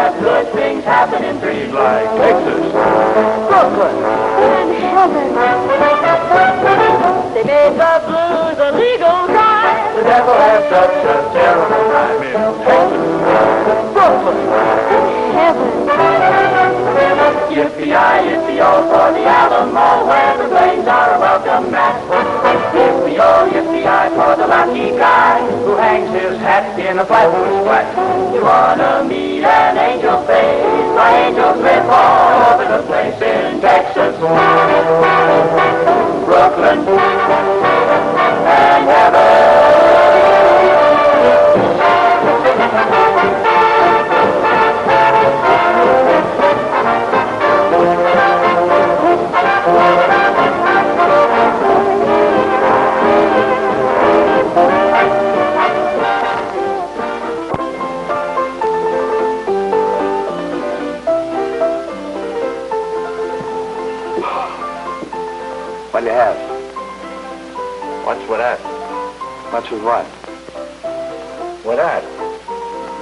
have good things happen in trees like Texas, Brooklyn, and heaven. They made the blues a legal crime. The devil had such a terrible time in Texas, Brooklyn, and heaven. Yippee-yi, yippee-yo for the Alamo, where the flames are a welcome match. Yippee-yo, yippee-yi for the lucky guy who hangs his hat in a flatbush flat. You wanna meet an angel face? My angels live all over the place in Texas, Brooklyn, and heaven. What do you have? What's with that? What's with what? With that?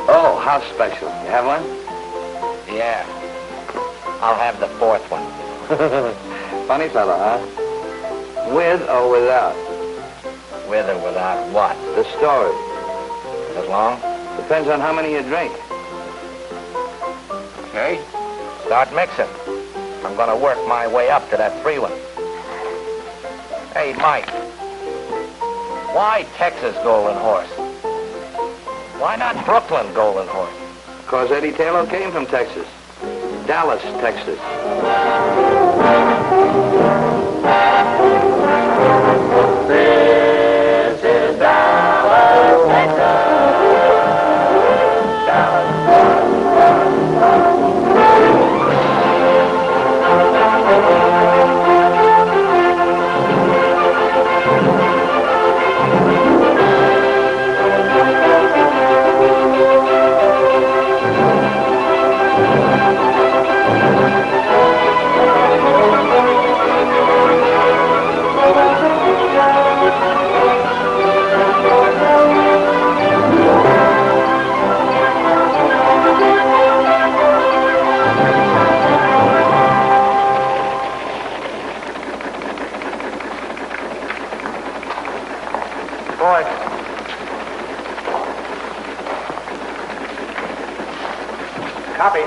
Oh, house special. You have one? Yeah. I'll have the fourth one. Funny fella, huh? With or without? With or without what? The story. As long? Depends on how many you drink. Okay. Start mixing. I'm gonna work my way up to that free one. Hey, Mike. Why Texas Golden Horse? Why not Brooklyn Golden Horse? Because Eddie Taylor came from Texas. Dallas, Texas. This is Dallas, Texas. Dallas. Copy.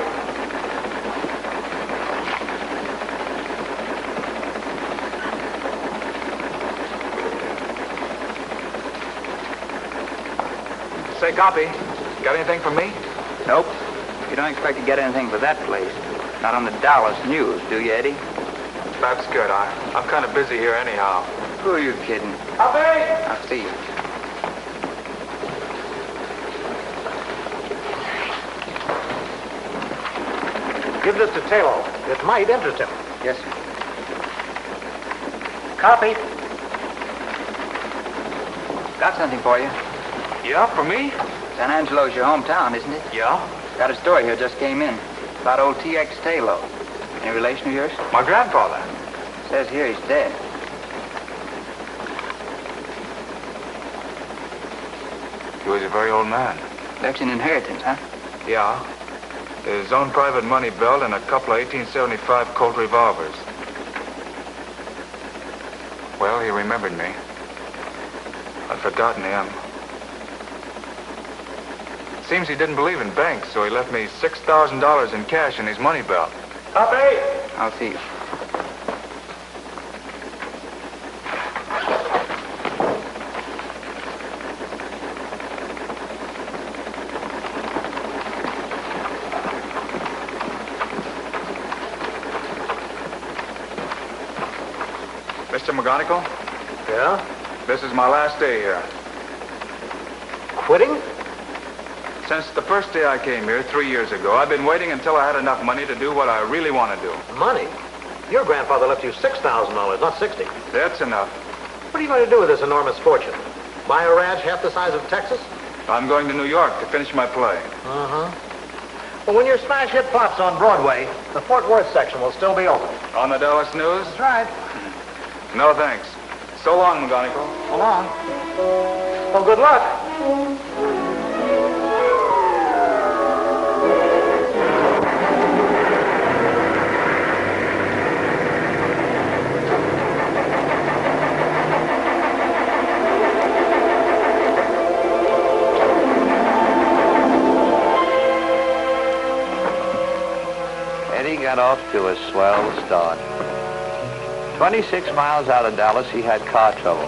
Say, copy. Got anything for me? Nope. You don't expect to get anything for that place. Not on the Dallas News, do you, Eddie? That's good. I'm kind of busy here anyhow. Who are you kidding? Copy. I'll see you. Give this to Taylor. It might interest him. Yes, sir. Copy. Got something for you. Yeah, for me? San Angelo's your hometown, isn't it? Yeah. Got a story here, just came in. About old T.X. Taylor. Any relation of yours? My grandfather. Says here he's dead. He was a very old man. Left you an inheritance, huh? Yeah. His own private money belt and a couple of 1875 Colt revolvers. Well, he remembered me. I'd forgotten him. Seems he didn't believe in banks, so he left me $6,000 in cash in his money belt. Copy. I'll see you. Mr. McGonigal, Yeah? this is my last day here. Quitting? Since the first day I came here 3 years ago, I've been waiting until I had enough money to do what I really want to do. Money? Your grandfather left you $6,000, not 60. That's enough. What are you going to do with this enormous fortune? Buy a ranch half the size of Texas? I'm going to New York to finish my play. Uh-huh. Well, when your smash hit pops on Broadway, the Fort Worth section will still be open. On the Dallas News? That's right. No, thanks. So long, McGonigal. So long. Well, good luck. got off to a swell start. 26 miles out of Dallas, he had car trouble.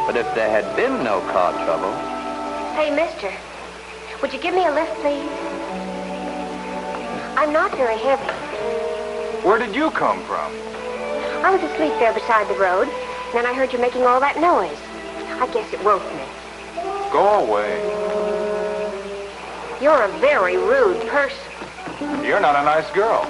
But if there had been no car trouble... Hey, mister, would you give me a lift, please? I'm not very heavy. Where did you come from? I was asleep there beside the road, and then I heard you making all that noise. I guess it woke me. Go away. You're a very rude person. You're not a nice girl.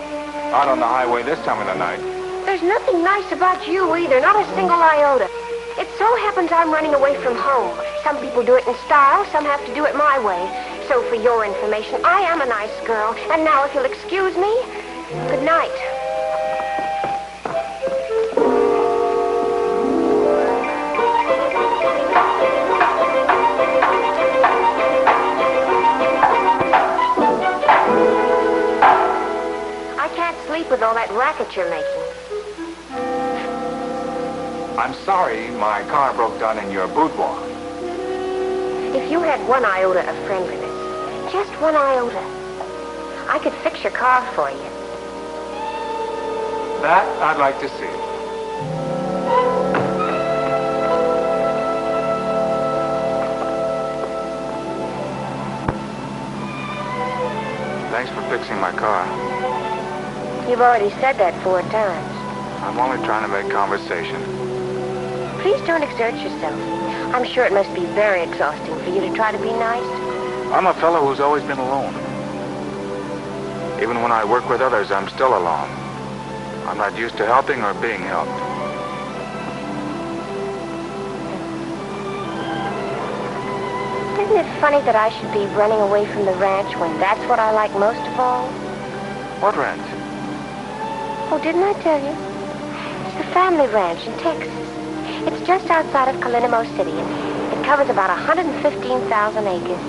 Out on the highway this time of the night. There's nothing nice about you either, not a single iota. It so happens I'm running away from home. Some people do it in style, some have to do it my way. So for your information, I am a nice girl. And now if you'll excuse me, good night. I can't sleep with all that racket you're making. I'm sorry my car broke down in your boudoir. If you had one iota of friendliness, just one iota, I could fix your car for you. That I'd like to see. Thanks for fixing my car. You've already said that 4 times. I'm only trying to make conversation. Please don't exert yourself. I'm sure it must be very exhausting for you to try to be nice. I'm a fellow who's always been alone. Even when I work with others, I'm still alone. I'm not used to helping or being helped. Isn't it funny that I should be running away from the ranch when that's what I like most of all? What ranch? Oh, didn't I tell you? It's the family ranch in Texas. It's just outside of COLIN City. It covers about 115,000 acres.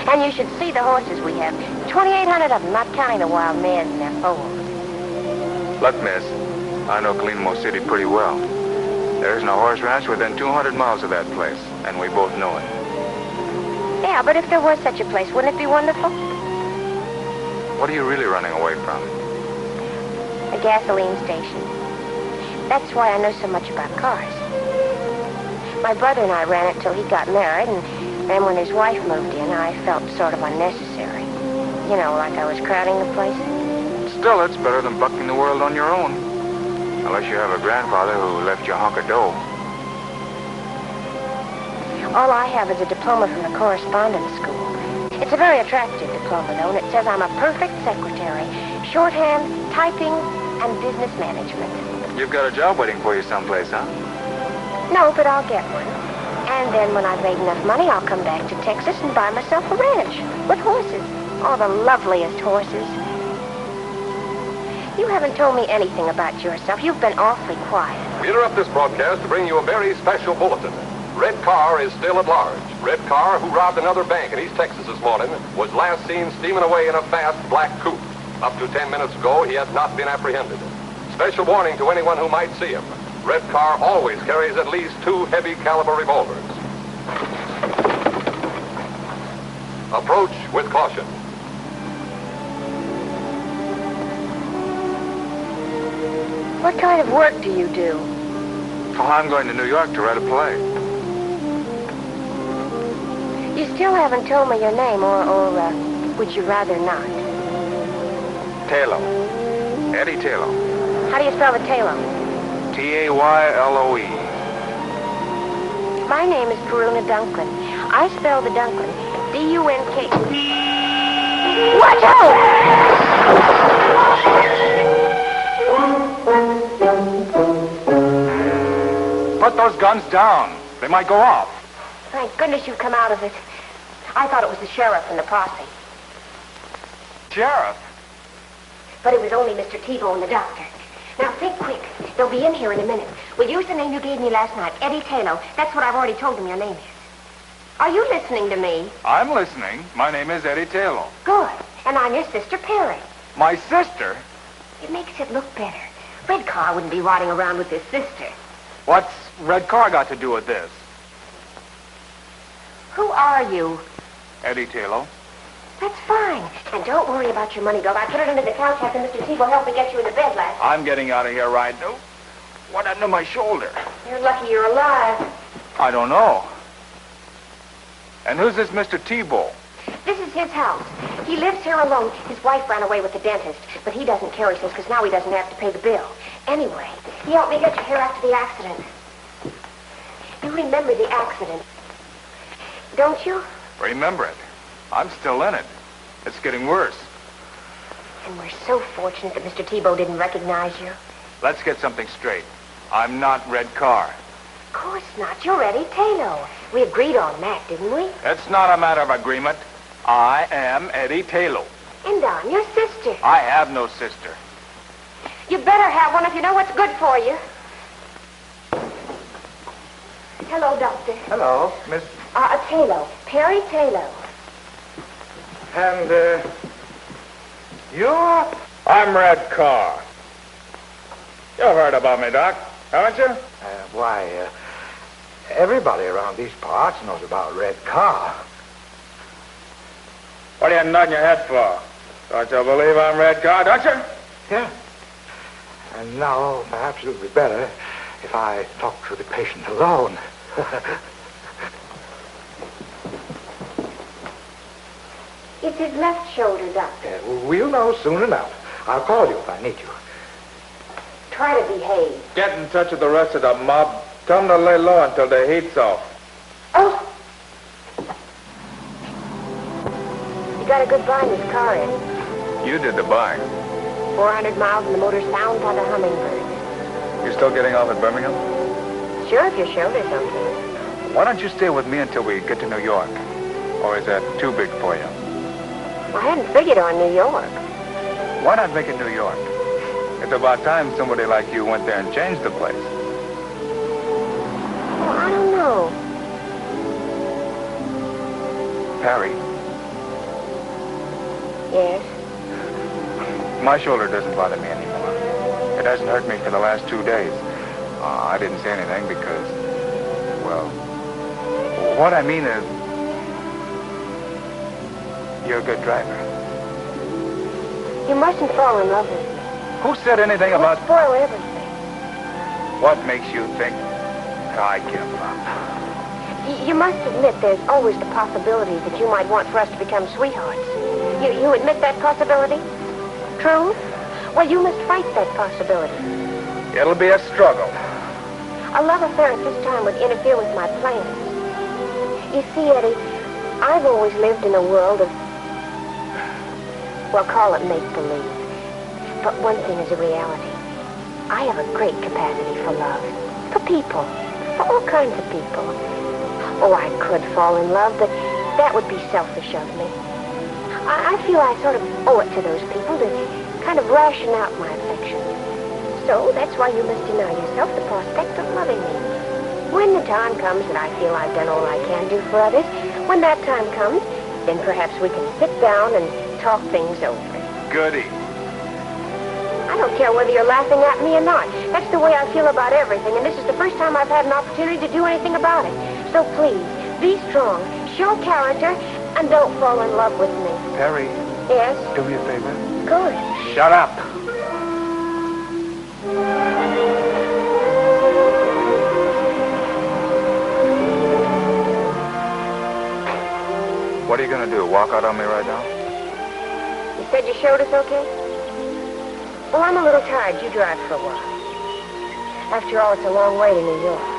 And you should see the horses we have. 2,800 of them, not counting the wild mares in their foals. Look, miss, I know CLEM City pretty well. There isn't a horse ranch within 200 miles of that place, and we both know it. Yeah, but if there was such a place, wouldn't it be wonderful? What are you really running away from? A gasoline station. That's why I know so much about cars. My brother and I ran it till he got married, and then when his wife moved in, I felt sort of unnecessary. You know, like I was crowding the place. Still, it's better than bucking the world on your own. Unless you have a grandfather who left you a hunk of dough. All I have is a diploma from the correspondence school. It's a very attractive diploma, though, and it says I'm a perfect secretary. Shorthand, typing, and business management. You've got a job waiting for you someplace, huh? No, but I'll get one. And then when I've made enough money, I'll come back to Texas and buy myself a ranch with horses. Oh, the loveliest horses. You haven't told me anything about yourself. You've been awfully quiet. We interrupt this broadcast to bring you a very special bulletin. Red Car is still at large. Red Car, who robbed another bank in East Texas this morning, was last seen steaming away in a fast black coupe. Up to 10 minutes ago, he has not been apprehended. Special warning to anyone who might see him. Red Car always carries at least 2 heavy caliber revolvers. Approach with caution. What kind of work do you do? Well, I'm going to New York to write a play. You still haven't told me your name, or would you rather not? Taylor. Eddie Taylor. How do you spell the Taylor? T-A-Y-L-O-E. My name is Peruna Dunklin. I spell the Dunklin D-U-N-K. Watch out! Put those guns down. They might go off. Thank goodness you've come out of it. I thought it was the sheriff and the posse. Sheriff? But it was only Mr. T-Bone and the doctor. Now, think quick. They'll be in here in a minute. We'll use the name you gave me last night, Eddie Taylor. That's what I've already told them your name is. Are you listening to me? I'm listening. My name is Eddie Taylor. Good. And I'm your sister, Perry. My sister? It makes it look better. Red Car wouldn't be rotting around with his sister. What's Red Car got to do with this? Who are you? Eddie Taylor. That's fine. And don't worry about your money belt. I put it under the couch after Mr. Tebow helped me get you into bed last night. I'm getting out of here right now. What happened to my shoulder? You're lucky you're alive. I don't know. And who's this Mr. Tebow? This is his house. He lives here alone. His wife ran away with the dentist, but he doesn't care, he says, because now he doesn't have to pay the bill. Anyway, he helped me get your hair after the accident. You remember the accident, don't you? Remember it. I'm still in it. It's getting worse. And we're so fortunate that Mr. Tebow didn't recognize you. Let's get something straight. I'm not Red Carr. Of course not. You're Eddie Taylor. We agreed on that, didn't we? It's not a matter of agreement. I am Eddie Taylor. And I'm your sister. I have no sister. You better have one if you know what's good for you. Hello, Doctor. Hello, Miss... Taylor. Perry Taylor. And, you're... I'm Red Carr. You've heard about me, Doc, haven't you? Why, everybody around these parts knows about Red Carr. What are you nodding your head for? Don't you believe I'm Red Carr, don't you? Yeah. And now, perhaps it would be better if I talked to the patient alone. It's his left shoulder, Doctor. We'll know soon enough. I'll call you if I need you. Try to behave. Get in touch with the rest of the mob. Tell them to lay low until the heat's off. Oh! You got a good buy in this car, Eddie. You did the buying. 400 miles and the motor's found by the hummingbird. You still getting off at Birmingham? Sure, if your shoulder's okay. Why don't you stay with me until we get to New York? Or is that too big for you? I hadn't figured on New York. Why not make it New York? It's about time somebody like you went there and changed the place. Well, I don't know. Harry, Yes? my shoulder doesn't bother me anymore. It hasn't hurt me for the last 2 days. I didn't say anything because, well, what I mean is, you're a good driver. You mustn't fall in love with me. Who said anything It would about... spoil everything. What makes you think I give up? You must admit there's always the possibility that you might want for us to become sweethearts. You admit that possibility? True? Well, you must fight that possibility. It'll be a struggle. A love affair at this time would interfere with my plans. You see, Eddie, I've always lived in a world of, well, call it make-believe. But one thing is a reality. I have a great capacity for love. For people. For all kinds of people. Oh, I could fall in love, but that would be selfish of me. I feel I sort of owe it to those people to kind of ration out my affection. So that's why you must deny yourself the prospect of loving me. When the time comes that I feel I've done all I can do for others, when that time comes, then perhaps we can sit down and talk things over. Goody. I don't care whether you're laughing at me or not. That's the way I feel about everything, and this is the first time I've had an opportunity to do anything about it. So please, be strong, show character, and don't fall in love with me. Harry, Yes? do me a favor. Good. Shut up. What are you going to do, walk out on me right now? You said your shoulder's okay? Well, I'm a little tired. You drive for a while. After all, it's a long way to New York.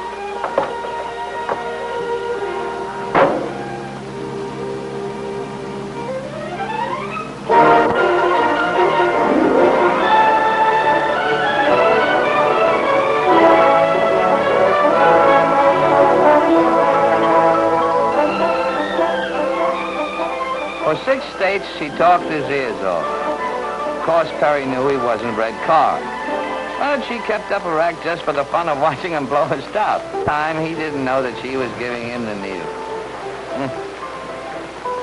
For 6 states, he talked his ears off. Of course, Perry knew he wasn't Red Carr. But she kept up a rack just for the fun of watching him blow his top. Time he didn't know that she was giving him the needle.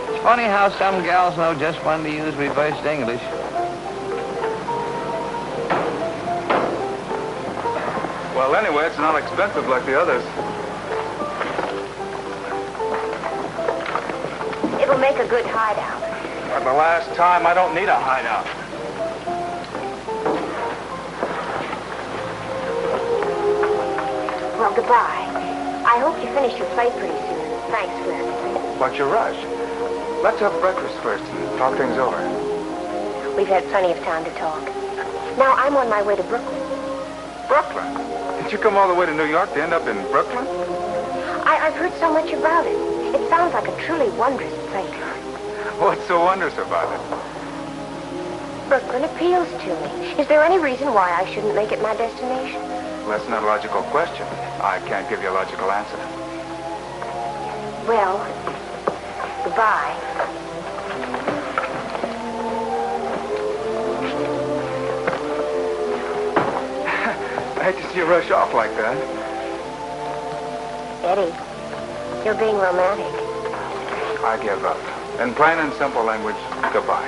It's funny how some gals know just when to use reversed English. Well, anyway, it's not expensive like the others. It'll make a good hideout. For the last time, I don't need a hideout. Well, goodbye. I hope you finish your play pretty soon. Thanks for everything. What's your rush? Let's have breakfast first and talk things over. We've had plenty of time to talk. Now, I'm on my way to Brooklyn. Brooklyn? Did you come all the way to New York to end up in Brooklyn? I've heard so much about it. It sounds like a truly wondrous place. What's so wondrous about it? Brooklyn appeals to me. Is there any reason why I shouldn't make it my destination? Well, that's not a logical question. I can't give you a logical answer. Well, goodbye. I hate to see you rush off like that. Eddie, you're being romantic. I give up. In plain and simple language, goodbye.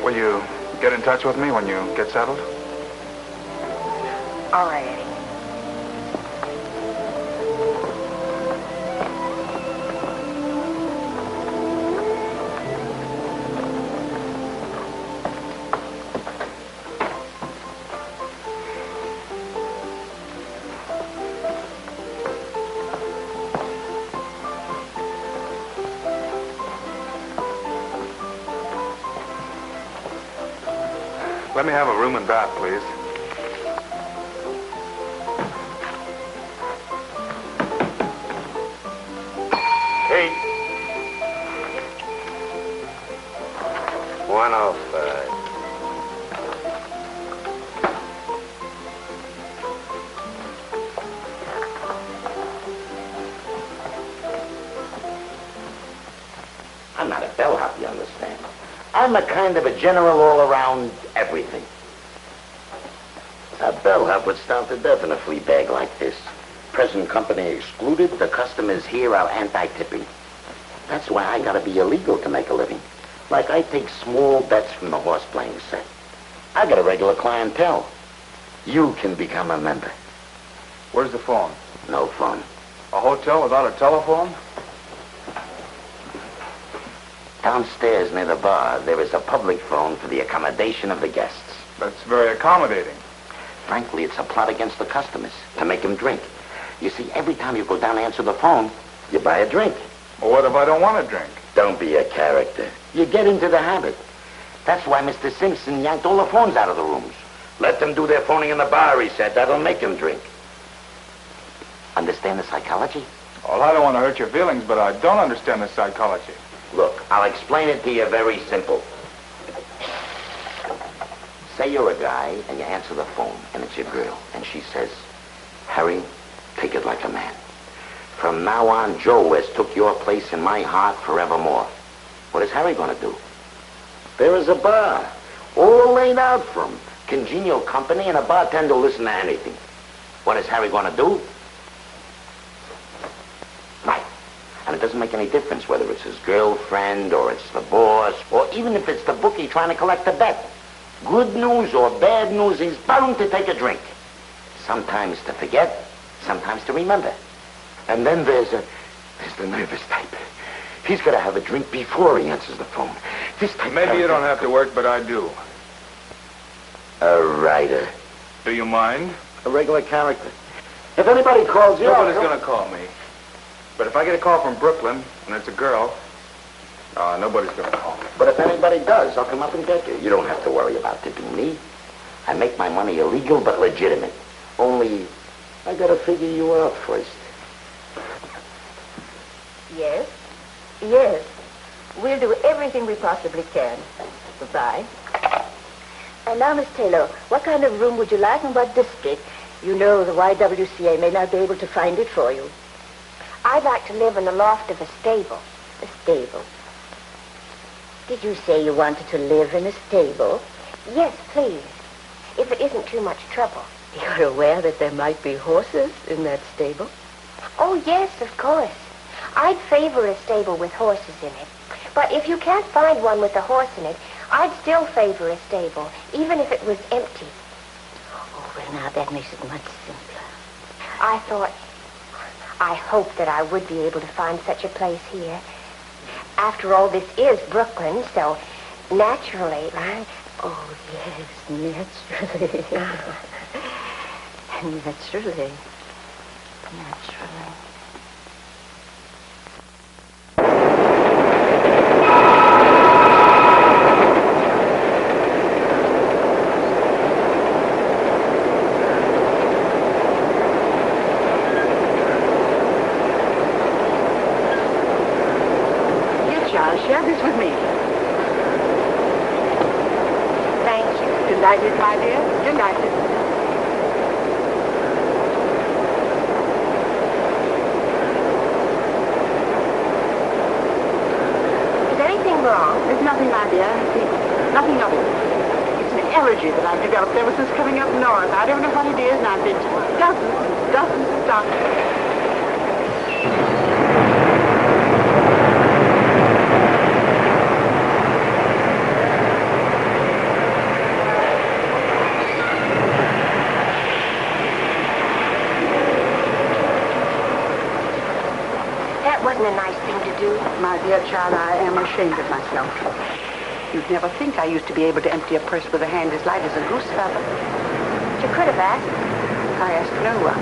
Will you get in touch with me when you get settled? All right, Eddie. Let me have a room and bath, please. Hey. 105. I'm not a bellhop, you understand. I'm a kind of a general all-around everything. A bellhop would starve to death in a flea bag like this. Present company excluded, the customers here are anti-tipping. That's why I gotta be illegal to make a living. Like I take small bets from the horse playing set. I got a regular clientele. You can become a member. Where's the phone? No phone. A hotel without a telephone? Downstairs near the bar, there is a public phone for the accommodation of the guests. That's very accommodating. Frankly, it's a plot against the customers, to make them drink. You see, every time you go down to answer the phone, you buy a drink. Well, what if I don't want to drink? Don't be a character. You get into the habit. That's why Mr. Simpson yanked all the phones out of the rooms. Let them do their phoning in the bar, he said. That'll make them drink. Understand the psychology? Well, I don't want to hurt your feelings, but I don't understand the psychology. Look, I'll explain it to you very simple. Say you're a guy, and you answer the phone, and it's your girl, and she says, Harry, take it like a man. From now on, Joe has took your place in my heart forevermore. What is Harry going to do? There is a bar, all laid out for him. Congenial company, and a bartender listen to anything. What is Harry going to do? Right. And it doesn't make any difference whether it's his girlfriend, or it's the boss, or even if it's the bookie trying to collect a bet. Good news or bad news, he's bound to take a drink. Sometimes to forget, sometimes to remember. And then there's the nervous type. He's got to have a drink before he answers the phone. This type. Maybe you don't have to work, but I do. A writer. Do you mind? A regular character. If anybody calls you... Nobody's going to call me. But if I get a call from Brooklyn, and it's a girl, nobody's going to call me. But if anybody does, I'll come up and get you. You don't have to worry about tipping me. I make my money illegal but legitimate. Only, I got to figure you out first. Yes? Yes. We'll do everything we possibly can. Goodbye. And now, Miss Taylor, what kind of room would you like and what district? You know the YWCA may not be able to find it for you. I'd like to live in the loft of a stable. A stable? Did you say you wanted to live in a stable? Yes, please. If it isn't too much trouble. You're aware that there might be horses in that stable? Oh, yes, of course. I'd favor a stable with horses in it. But if you can't find one with a horse in it, I'd still favor a stable, even if it was empty. Oh, well, now that makes it much simpler. I I hoped that I would be able to find such a place here. After all, this is Brooklyn, so naturally, Oh, yes, naturally. Naturally. Naturally. Share this with me. Thank you. Delighted, my dear. Delighted. Is anything wrong? There's nothing, my dear. Nothing of it. It's an allergy that I've developed ever since coming up north. I don't know what it is, and I've been to dozens of doctors. Wasn't a nice thing to do. My dear child, I am ashamed of myself. You'd never think I used to be able to empty a purse with a hand as light as a goose feather. You could have asked. I asked no one.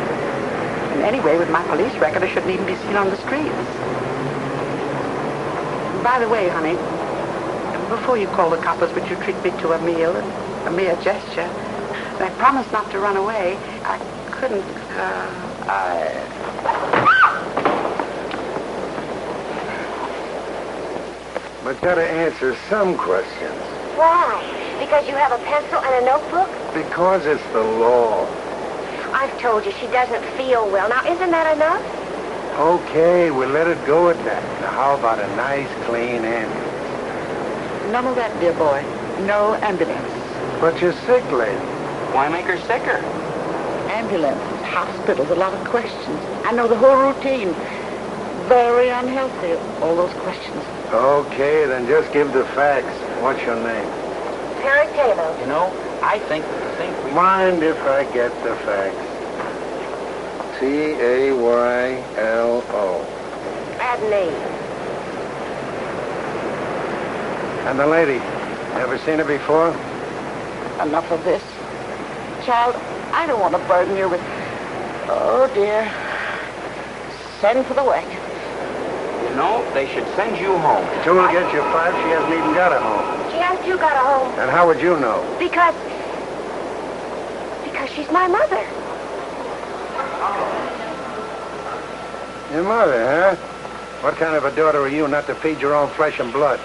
And anyway, with my police record, I shouldn't even be seen on the streets. By the way, honey, before you call the coppers, would you treat me to a meal, a mere gesture? And I promised not to run away. I couldn't, But gotta answer some questions. Why? Because you have a pencil and a notebook? Because it's the law. I've told you she doesn't feel well. Now, isn't that enough? Okay, we'll let it go at that. Now, how about a nice, clean ambulance? None of that, dear boy. No ambulance. But you're sick, lady. Why make her sicker? Ambulance, hospitals, a lot of questions. I know the whole routine. Very unhealthy, all those questions. Okay, then just give the facts. What's your name? Perry Taylor. You know, I think we... Mind if I get the facts? Taylo. Add an E. And the lady, never seen her before? Enough of this. Child, I don't want to burden you with... Oh, dear. Send for the wagon. No, they should send you home. Two will get you five. She hasn't even got a home. She hasn't you got a home? And how would you know? Because she's my mother. Your mother, huh? What kind of a daughter are you not to feed your own flesh and blood?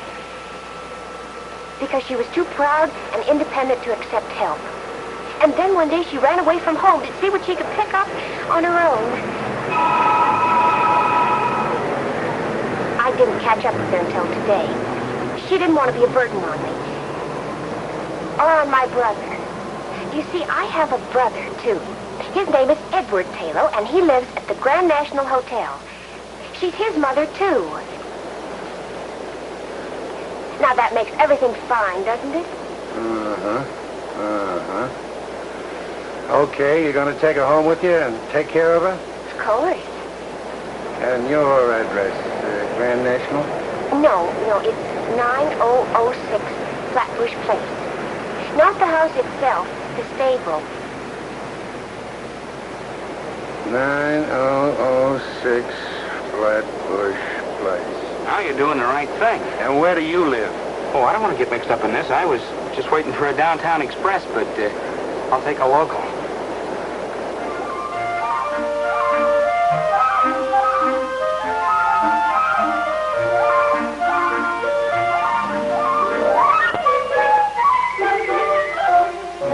Because she was too proud and independent to accept help. And then one day she ran away from home to see what she could pick up on her own. I didn't catch up with her until today. She didn't want to be a burden on me. Or on my brother. You see, I have a brother, too. His name is Edward Taylor, and he lives at the Grand National Hotel. She's his mother, too. Now, that makes everything fine, doesn't it? Okay, you're going to take her home with you and take care of her? Of course. And your address, Grand National? No, it's 9006 Flatbush Place. Not the house itself, the stable. 9006 Flatbush Place. Now you're doing the right thing. And where do you live? Oh, I don't want to get mixed up in this. I was just waiting for a downtown express, but I'll take a local.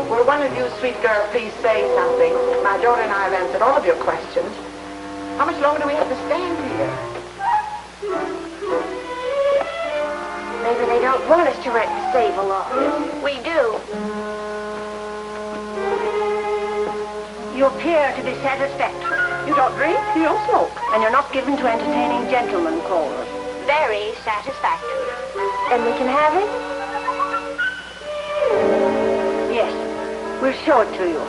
Will one of you sweet girls please say something? My daughter and I have answered all of your questions. How much longer do we have to stand here? Maybe they don't want us to rent the stable off. We do. You appear to be satisfactory. You don't drink, you don't smoke. And you're not given to entertaining gentlemen callers. Very satisfactory. And we can have it? Yes. We'll show it to you.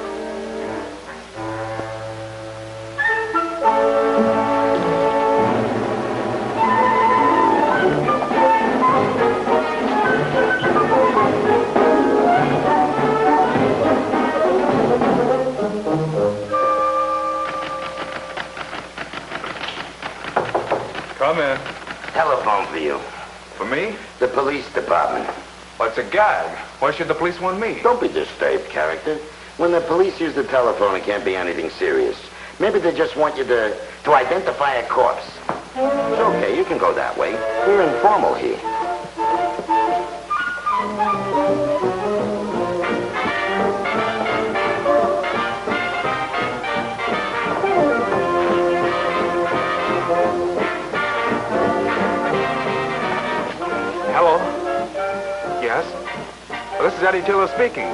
for you. For me? The police department. What's a gag? Why should the police want me? Don't be disturbed, character. When the police use the telephone, it can't be anything serious. Maybe they just want you to identify a corpse. It's okay, you can go that way. We're informal here. Hello? Yes? Well, this is Eddie Taylor speaking.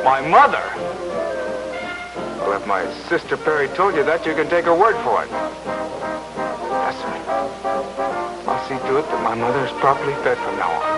My mother? Well, if my sister Perry told you that, you can take her word for it. Yes, sir. I'll see to it that my mother is properly fed from now on.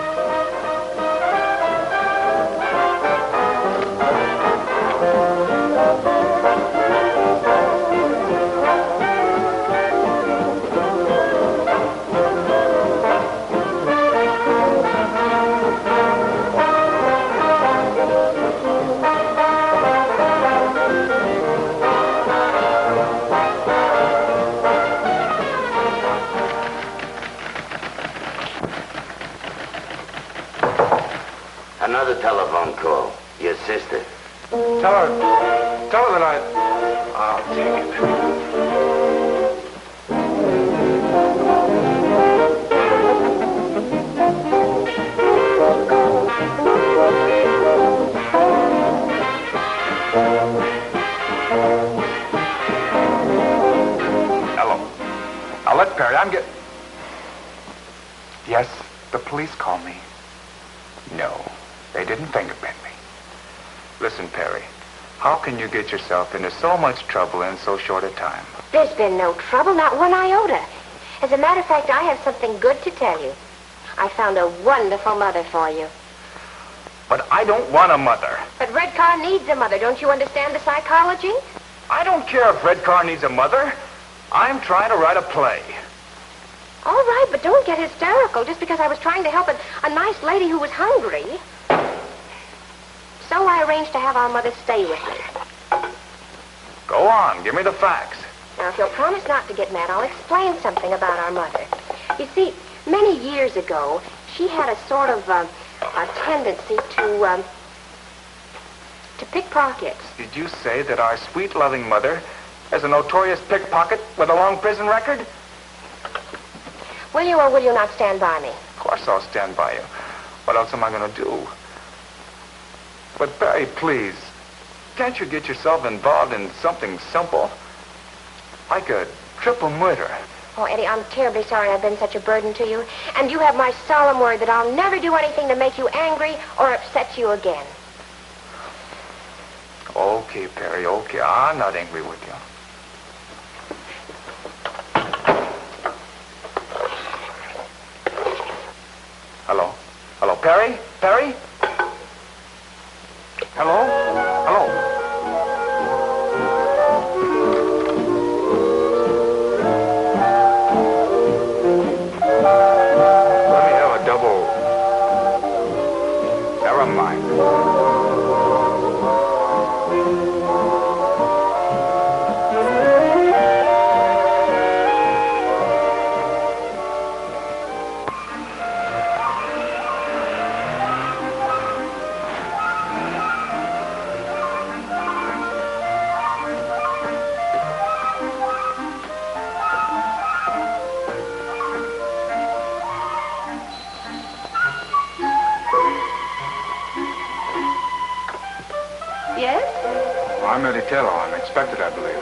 Another telephone call. Your sister. Tell her that I'll take it. Hello. Now, let Perry, Yes, the police called me. No. They didn't fingerprint me. Listen, Perry, how can you get yourself into so much trouble in so short a time? There's been no trouble, not one iota. As a matter of fact, I have something good to tell you. I found a wonderful mother for you. But I don't want a mother. But Red Car needs a mother. Don't you understand the psychology? I don't care if Red Car needs a mother. I'm trying to write a play. All right, but don't get hysterical just because I was trying to help a nice lady who was hungry. So I arranged to have our mother stay with me. Go on, give me the facts. Now, if you'll promise not to get mad, I'll explain something about our mother. You see, many years ago, she had a sort of a tendency to pickpockets. Did you say that our sweet, loving mother is a notorious pickpocket with a long prison record? Will you or will you not stand by me? Of course I'll stand by you. What else am I going to do? But, Barry, please, can't you get yourself involved in something simple? Like a triple murder. Oh, Eddie, I'm terribly sorry I've been such a burden to you. And you have my solemn word that I'll never do anything to make you angry or upset you again. Okay, Perry, okay. I'm not angry with you. Hello? Hello, Perry? Perry? Hello? Hello? Let me have a double. Never mind. Yes? I'm Eddie Taylor. I'm expected, I believe.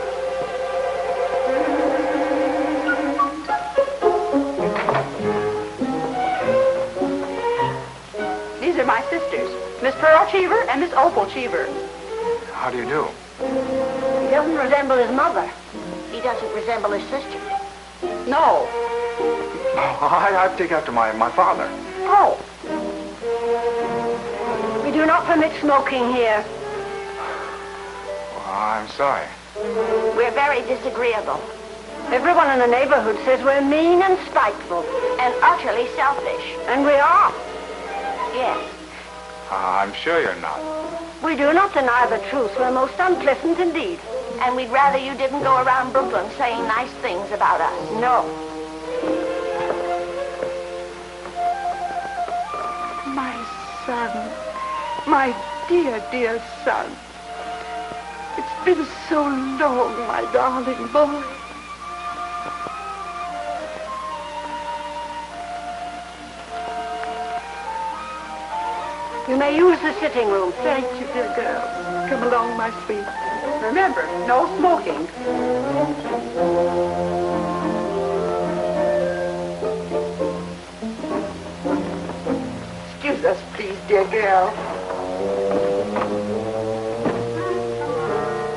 These are my sisters, Miss Pearl Cheever and Miss Opal Cheever. How do you do? He doesn't resemble his mother. He doesn't resemble his sister. No. I take after my father. Oh. We do not permit smoking here. I'm sorry. We're very disagreeable. Everyone in the neighborhood says we're mean and spiteful. And utterly selfish. And we are. Yes. I'm sure you're not. We do not deny the truth. We're most unpleasant indeed. And we'd rather you didn't go around Brooklyn saying nice things about us. No. son. My dear, dear son. It's been so long, my darling boy. You may use the sitting room. Thank you, dear girl. Come along, my sweet. Remember, no smoking. Excuse us, please, dear girl.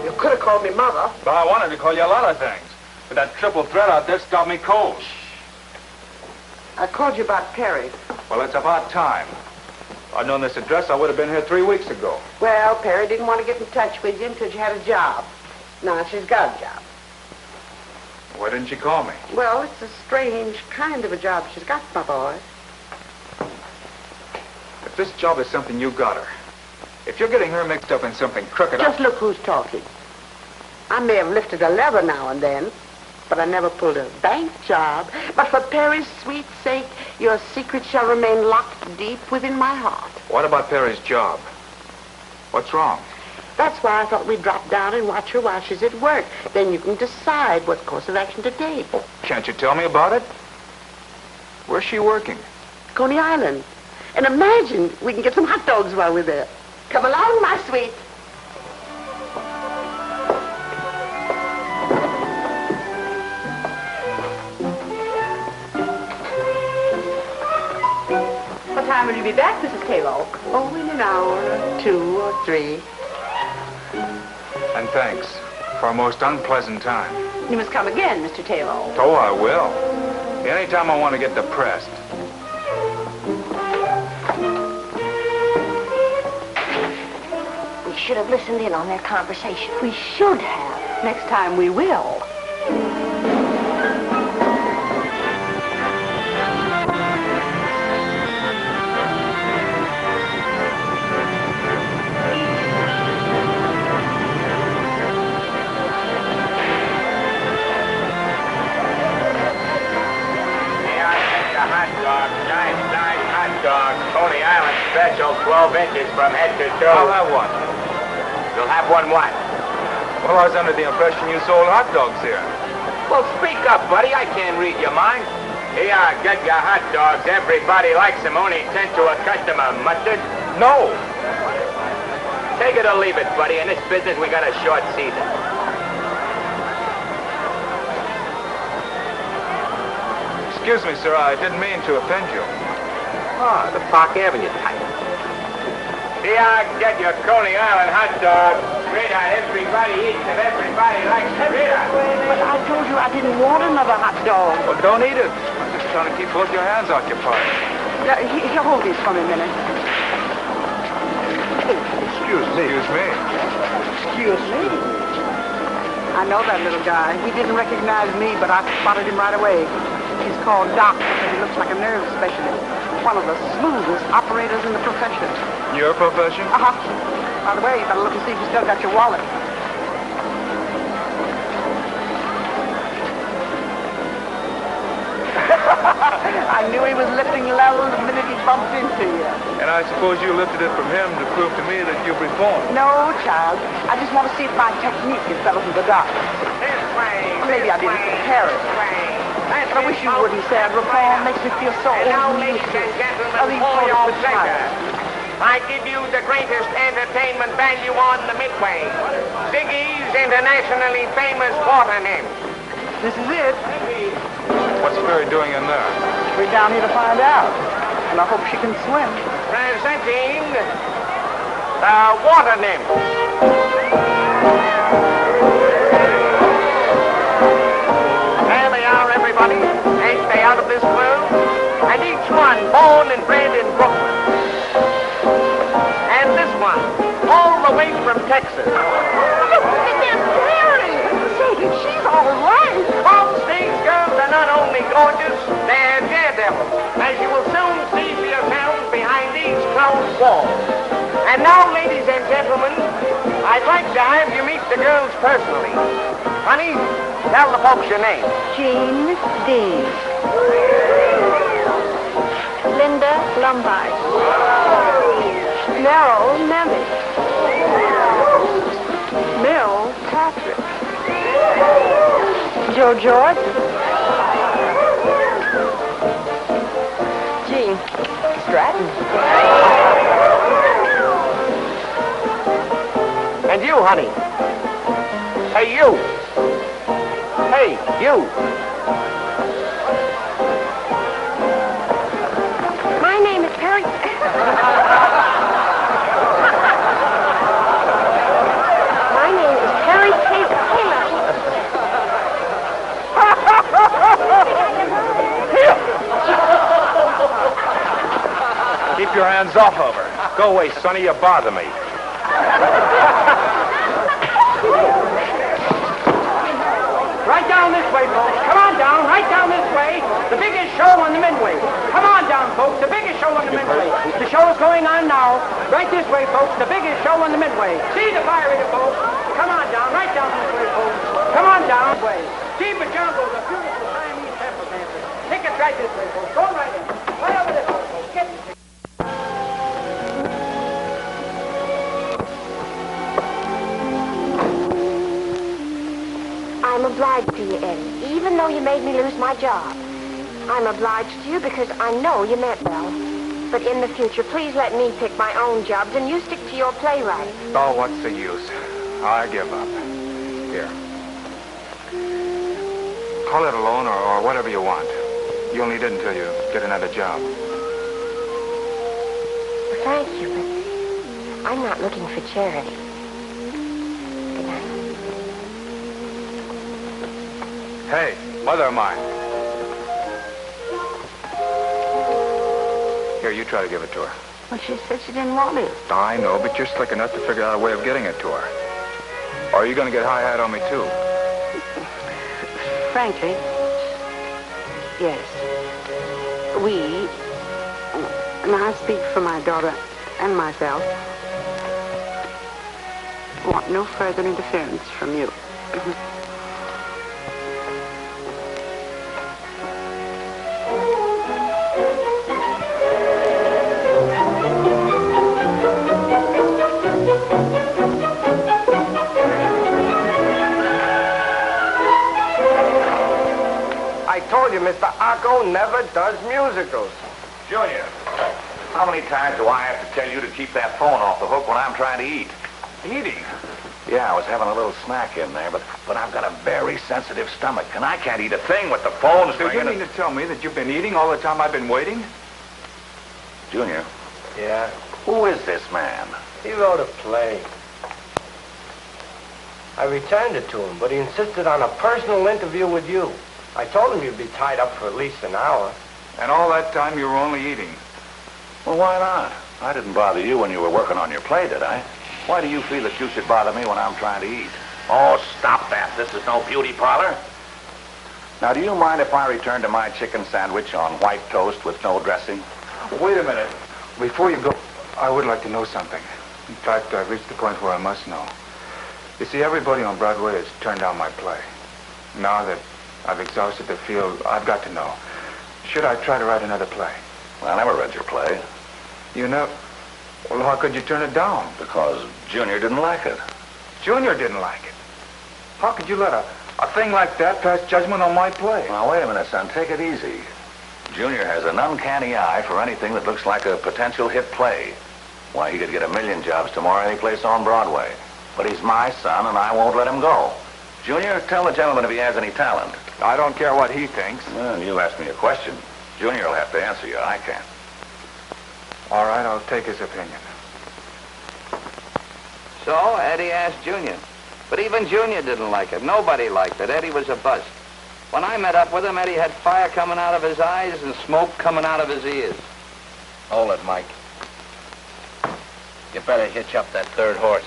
You could have called me Mother. But I wanted to call you a lot of things. But that triple threat out there stopped me cold. I called you about Perry. Well, it's about time. If I'd known this address, I would have been here 3 weeks ago. Well, Perry didn't want to get in touch with you until you had a job. Now she's got a job. Why didn't you call me? Well, it's a strange kind of a job she's got, my boy. If this job is something you got her, if you're getting her mixed up in something crooked... Just look who's talking. I may have lifted a lever now and then, but I never pulled a bank job. But for Perry's sweet sake, your secret shall remain locked deep within my heart. What about Perry's job? What's wrong? That's why I thought we'd drop down and watch her while she's at work. Then you can decide what course of action to take. Can't you tell me about it? Where's she working? Coney Island. And imagine we can get some hot dogs while we're there. Come along, my sweet. What time will you be back, Mrs. Taylor? Oh, in an hour, or 2 or 3. And thanks for a most unpleasant time. You must come again, Mr. Taylor. Oh, I will. Anytime I want to get depressed. We should have listened in on their conversation. We should have. Next time we will. Coney Island special, 12 inches from head to toe. I'll have one. You'll have one what? Well, I was under the impression you sold hot dogs here. Well, speak up, buddy. I can't read your mind. Here, get your hot dogs. Everybody likes them. Only 10 to a customer. Mustard? No. Take it or leave it, buddy. In this business, we got a short season. Excuse me, sir. I didn't mean to offend you. Ah, the Park Avenue type. Here, get your Coney Island hot dog. Sweetheart, everybody eats and everybody likes it. But I told you I didn't want another hot dog. Well, don't eat it. I'm just trying to keep both your hands occupied. Here, hold this for me a minute. Excuse me. Excuse me. Excuse me. I know that little guy. He didn't recognize me, but I spotted him right away. He's called Doc because he looks like a nerve specialist. One of the smoothest operators in the profession. Your profession? Uh-huh. By the way, you better look and see if you still got your wallet. I knew he was lifting levels the minute he bumped into you. And I suppose you lifted it from him to prove to me that you've reformed. No, child. I just want to see if my technique is better than the doctor. This way. Maybe I didn't compare it. But I wish you wouldn't say that. Reform makes me feel so And now, old. ladies and gentlemen, for your pleasure, I give you the greatest entertainment value on the Midway. Ziggy's internationally famous water nymph. This is it. What's Perry doing in there? We're down here to find out. And I hope she can swim. Presenting the water nymph. There they are, everybody. They stay out of this world. And each one born and bred in Brooklyn. And this one, all the way from Texas. Look at this Perry! Say, she's all right. All these girls are not only gorgeous, they're daredevils, as you will soon see for yourselves behind these closed walls. And now, ladies and gentlemen, I'd like to have you meet the girls personally. Honey, tell the folks your name. Jean Dees. Linda Lombard. Merrill Nemeth. Mill Patrick. Joe Jordan. Gene Stratton. And you, honey. Hey, you. Hey, you. My name is Perry. My name is Perry Taylor. Keep your hands off of her. Go away, Sonny. You bother me. Right down this way, folks. Come on down. Right down this way. The biggest show on the Midway. Come on down, folks. The biggest show on the Midway. The show is going on now. Right this way, folks. The biggest show on the Midway. See the fire eater, folks. Come on down. Right down this way, folks. Come on down this way. See Bajango's a beautiful Siamese temple dancer. Tickets right this way, folks. Go right in. Right over this way, folks. Get the tickets. I'm obliged to you, Eddie, even though you made me lose my job. I'm obliged to you because I know you meant well. But in the future, please let me pick my own jobs and you stick to your playwright. Oh, what's the use? I give up. Here. Call it a loan or whatever you want. You'll need it until you get another job. Well, thank you, but I'm not looking for charity. Good night. Hey, mother of mine. Here, you try to give it to her. Well, she said she didn't want it. I know, but you're slick enough to figure out a way of getting it to her. Or are you going to get high-hat on me, too? Frankly, yes. We, and I speak for my daughter and myself, want no further interference from you. I told you, Mr. Arco never does musicals. Junior, how many times do I have to tell you to keep that phone off the hook when I'm trying to eat? Eating? Yeah, I was having a little snack in there, but I've got a very sensitive stomach, and I can't eat a thing with the phone Do you mean to tell me that you've been eating all the time I've been waiting? Junior, Yeah, who is this man? he wrote a play. I returned it to him, but he insisted on a personal interview with you. I told him you'd be tied up for at least an hour. And all that time you were only eating. Well, why not? I didn't bother you when you were working on your play, did I? Why do you feel that you should bother me when I'm trying to eat? Oh, stop that. This is no beauty parlor. Now, do you mind if I return to my chicken sandwich on white toast with no dressing? Wait a minute. Before you go, I would like to know something. In fact, I've reached the point where I must know. You see, everybody on Broadway has turned down my play. Now that I've exhausted the field, I've got to know. Should I try to write another play? Well, I never read your play. You know, well, how could you turn it down? Because Junior didn't like it. Junior didn't like it. How could you let a thing like that pass judgment on my play? Now, wait a minute, son. Take it easy. Junior has an uncanny eye for anything that looks like a potential hit play. Why, he could get 1,000,000 jobs tomorrow any place on Broadway. But he's my son, and I won't let him go. Junior, tell the gentleman if he has any talent. I don't care what he thinks. Well, you asked me a question. Junior will have to answer you. I can't. All right, I'll take his opinion. So Eddie asked Junior. But even Junior didn't like it. Nobody liked it. Eddie was a bust. When I met up with him, Eddie had fire coming out of his eyes and smoke coming out of his ears. Hold it, Mike. You better hitch up that third horse.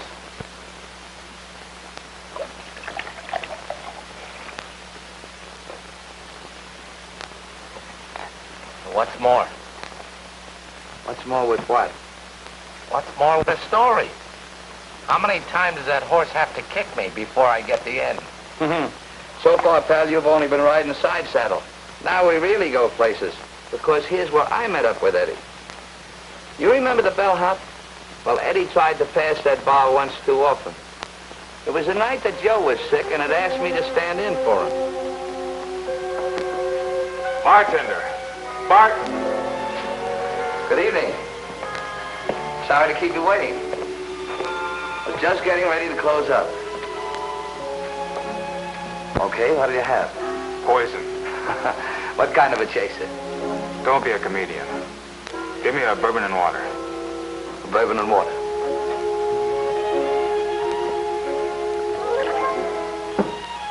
What's more? What's more with what? What's more with the story? How many times does that horse have to kick me before I get the end? So far, pal, you've only been riding side saddle. Now we really go places. Because here's where I met up with Eddie. You remember the bellhop? Well, Eddie tried to pass that bar once too often. It was the night that Joe was sick and had asked me to stand in for him. Bartender. Bart. Good evening. Sorry to keep you waiting. Was just getting ready to close up. Okay, what do you have? Poison. What kind of a chaser? Don't be a comedian. Give me a bourbon and water. Bourbon and water.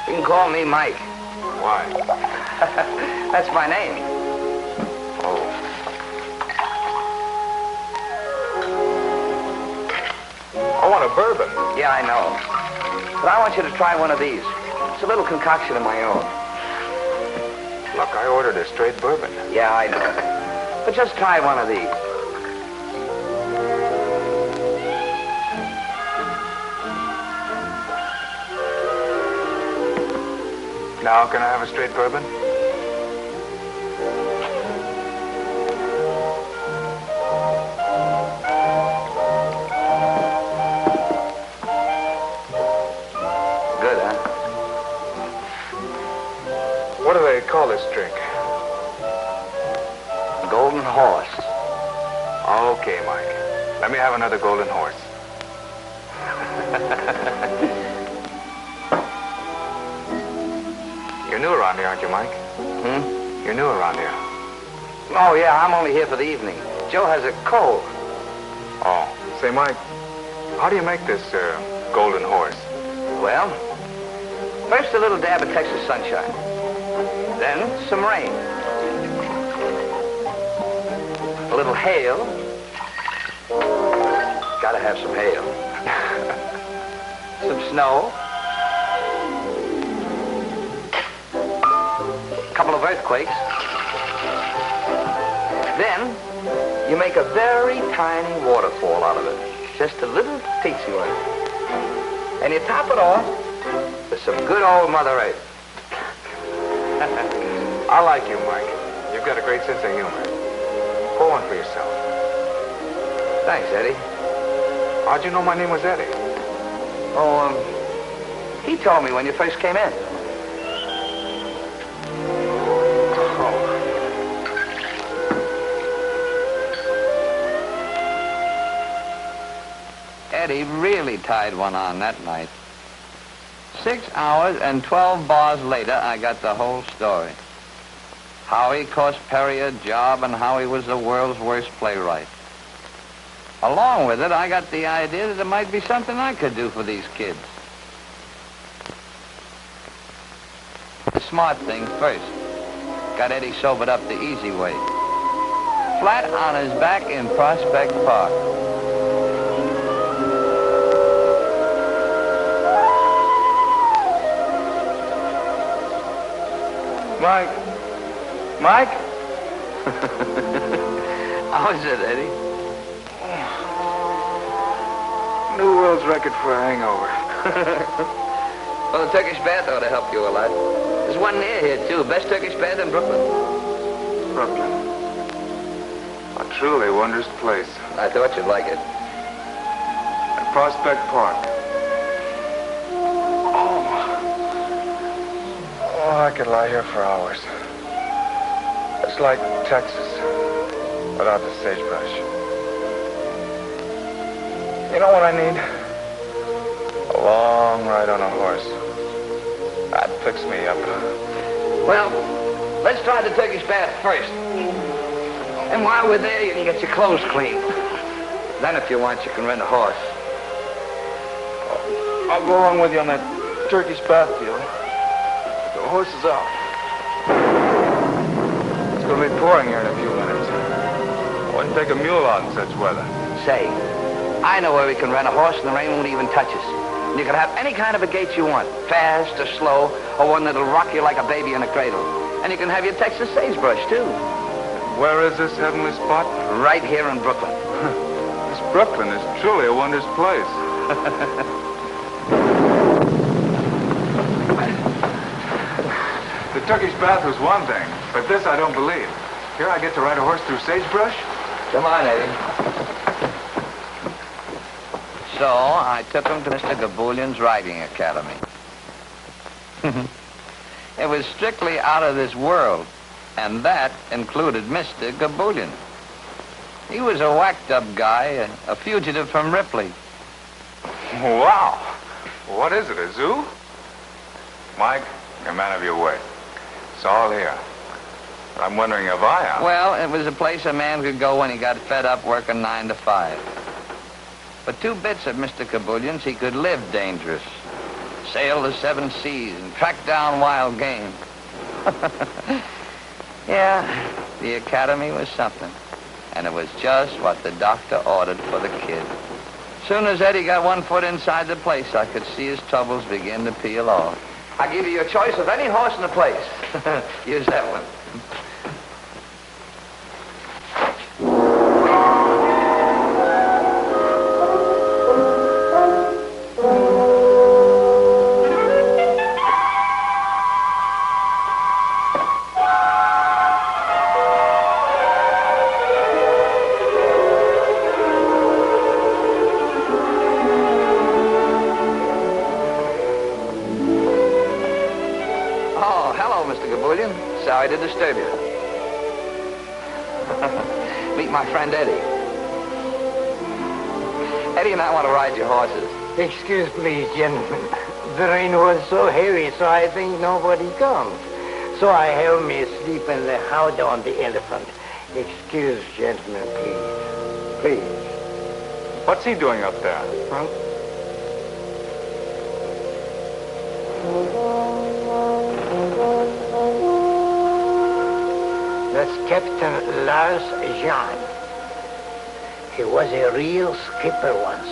You can call me Mike. Why? That's my name. Oh. I want a bourbon. Yeah, I know. But I want you to try one of these. It's a little concoction of my own. Look, I ordered a straight bourbon. Yeah, I know. But just try one of these. Now, can I have a straight bourbon? Good, huh? What do they call this drink? Golden Horse. Okay, Mike. Let me have another golden horse. You're new around here, aren't you, Mike? Hmm? You're new around here. Oh, yeah, I'm only here for the evening. Joe has a cold. Oh. Say, Mike, how do you make this, golden horse? Well, first a little dab of Texas sunshine. Then some rain. A little hail. Gotta have some hail. Some snow. A couple of earthquakes. Then you make a very tiny waterfall out of it. Just a little teensy one. And you top it off with some good old Mother Earth. I like you, Mike. You've got a great sense of humor. Pour one for yourself. Thanks, Eddie. How'd you know my name was Eddie? Oh, he told me when you first came in. Eddie really tied one on that night. 6 hours and 12 bars later, I got the whole story. How he cost Perry a job and how he was the world's worst playwright. Along with it, I got the idea that there might be something I could do for these kids. The smart thing first. Got Eddie sobered up the easy way. Flat on his back in Prospect Park. Mike? Mike? How is it, Eddie? New world's record for a hangover. Well, the Turkish bath ought to help you a lot. There's one near here, too. Best Turkish bath in Brooklyn. Brooklyn. A truly wondrous place. I thought you'd like it. At Prospect Park. Oh, I could lie here for hours. It's like Texas, without the sagebrush. You know what I need? A long ride on a horse. That'd fix me up. Well, let's try the Turkish bath first. And while we're there, you can get your clothes clean. Then, if you want, you can rent a horse. I'll go along with you on that Turkish bath deal. The horse is out. It's going to be pouring here in a few minutes. I wouldn't take a mule out in such weather. Say, I know where we can rent a horse and the rain won't even touch us. And you can have any kind of a gait you want. Fast or slow, or one that'll rock you like a baby in a cradle. And you can have your Texas sagebrush, too. Where is this heavenly spot? Right here in Brooklyn. This Brooklyn is truly a wondrous place. The Turkish bath was one thing, but this I don't believe. Here I get to ride a horse through sagebrush? Come on, Eddie. So I took him to Mr. Gaboulian's Riding Academy. It was strictly out of this world, and that included Mr. Gaboulian. He was a whacked-up guy, a fugitive from Ripley. Wow. What is it, a zoo? Mike, you're a man of your way. It's all here. But I'm wondering if I am. Well, it was a place a man could go when he got fed up working 9 to 5. For 2 bits of Mr. Gaboulian's, he could live dangerous, sail the 7 seas, and track down wild game. Yeah, the academy was something. And it was just what the doctor ordered for the kid. Soon as Eddie got 1 foot inside the place, I could see his troubles begin to peel off. I give you a choice of any horse in the place. Use that one. Sorry to disturb you. Meet my friend Eddie. Eddie and I want to ride your horses. Excuse please, gentlemen. The rain was so heavy, so I think nobody comes. So I have me sleep in the house on the elephant. Excuse, gentlemen, please. Please. What's he doing up there? Huh? That's Captain Lars Jean. He was a real skipper once.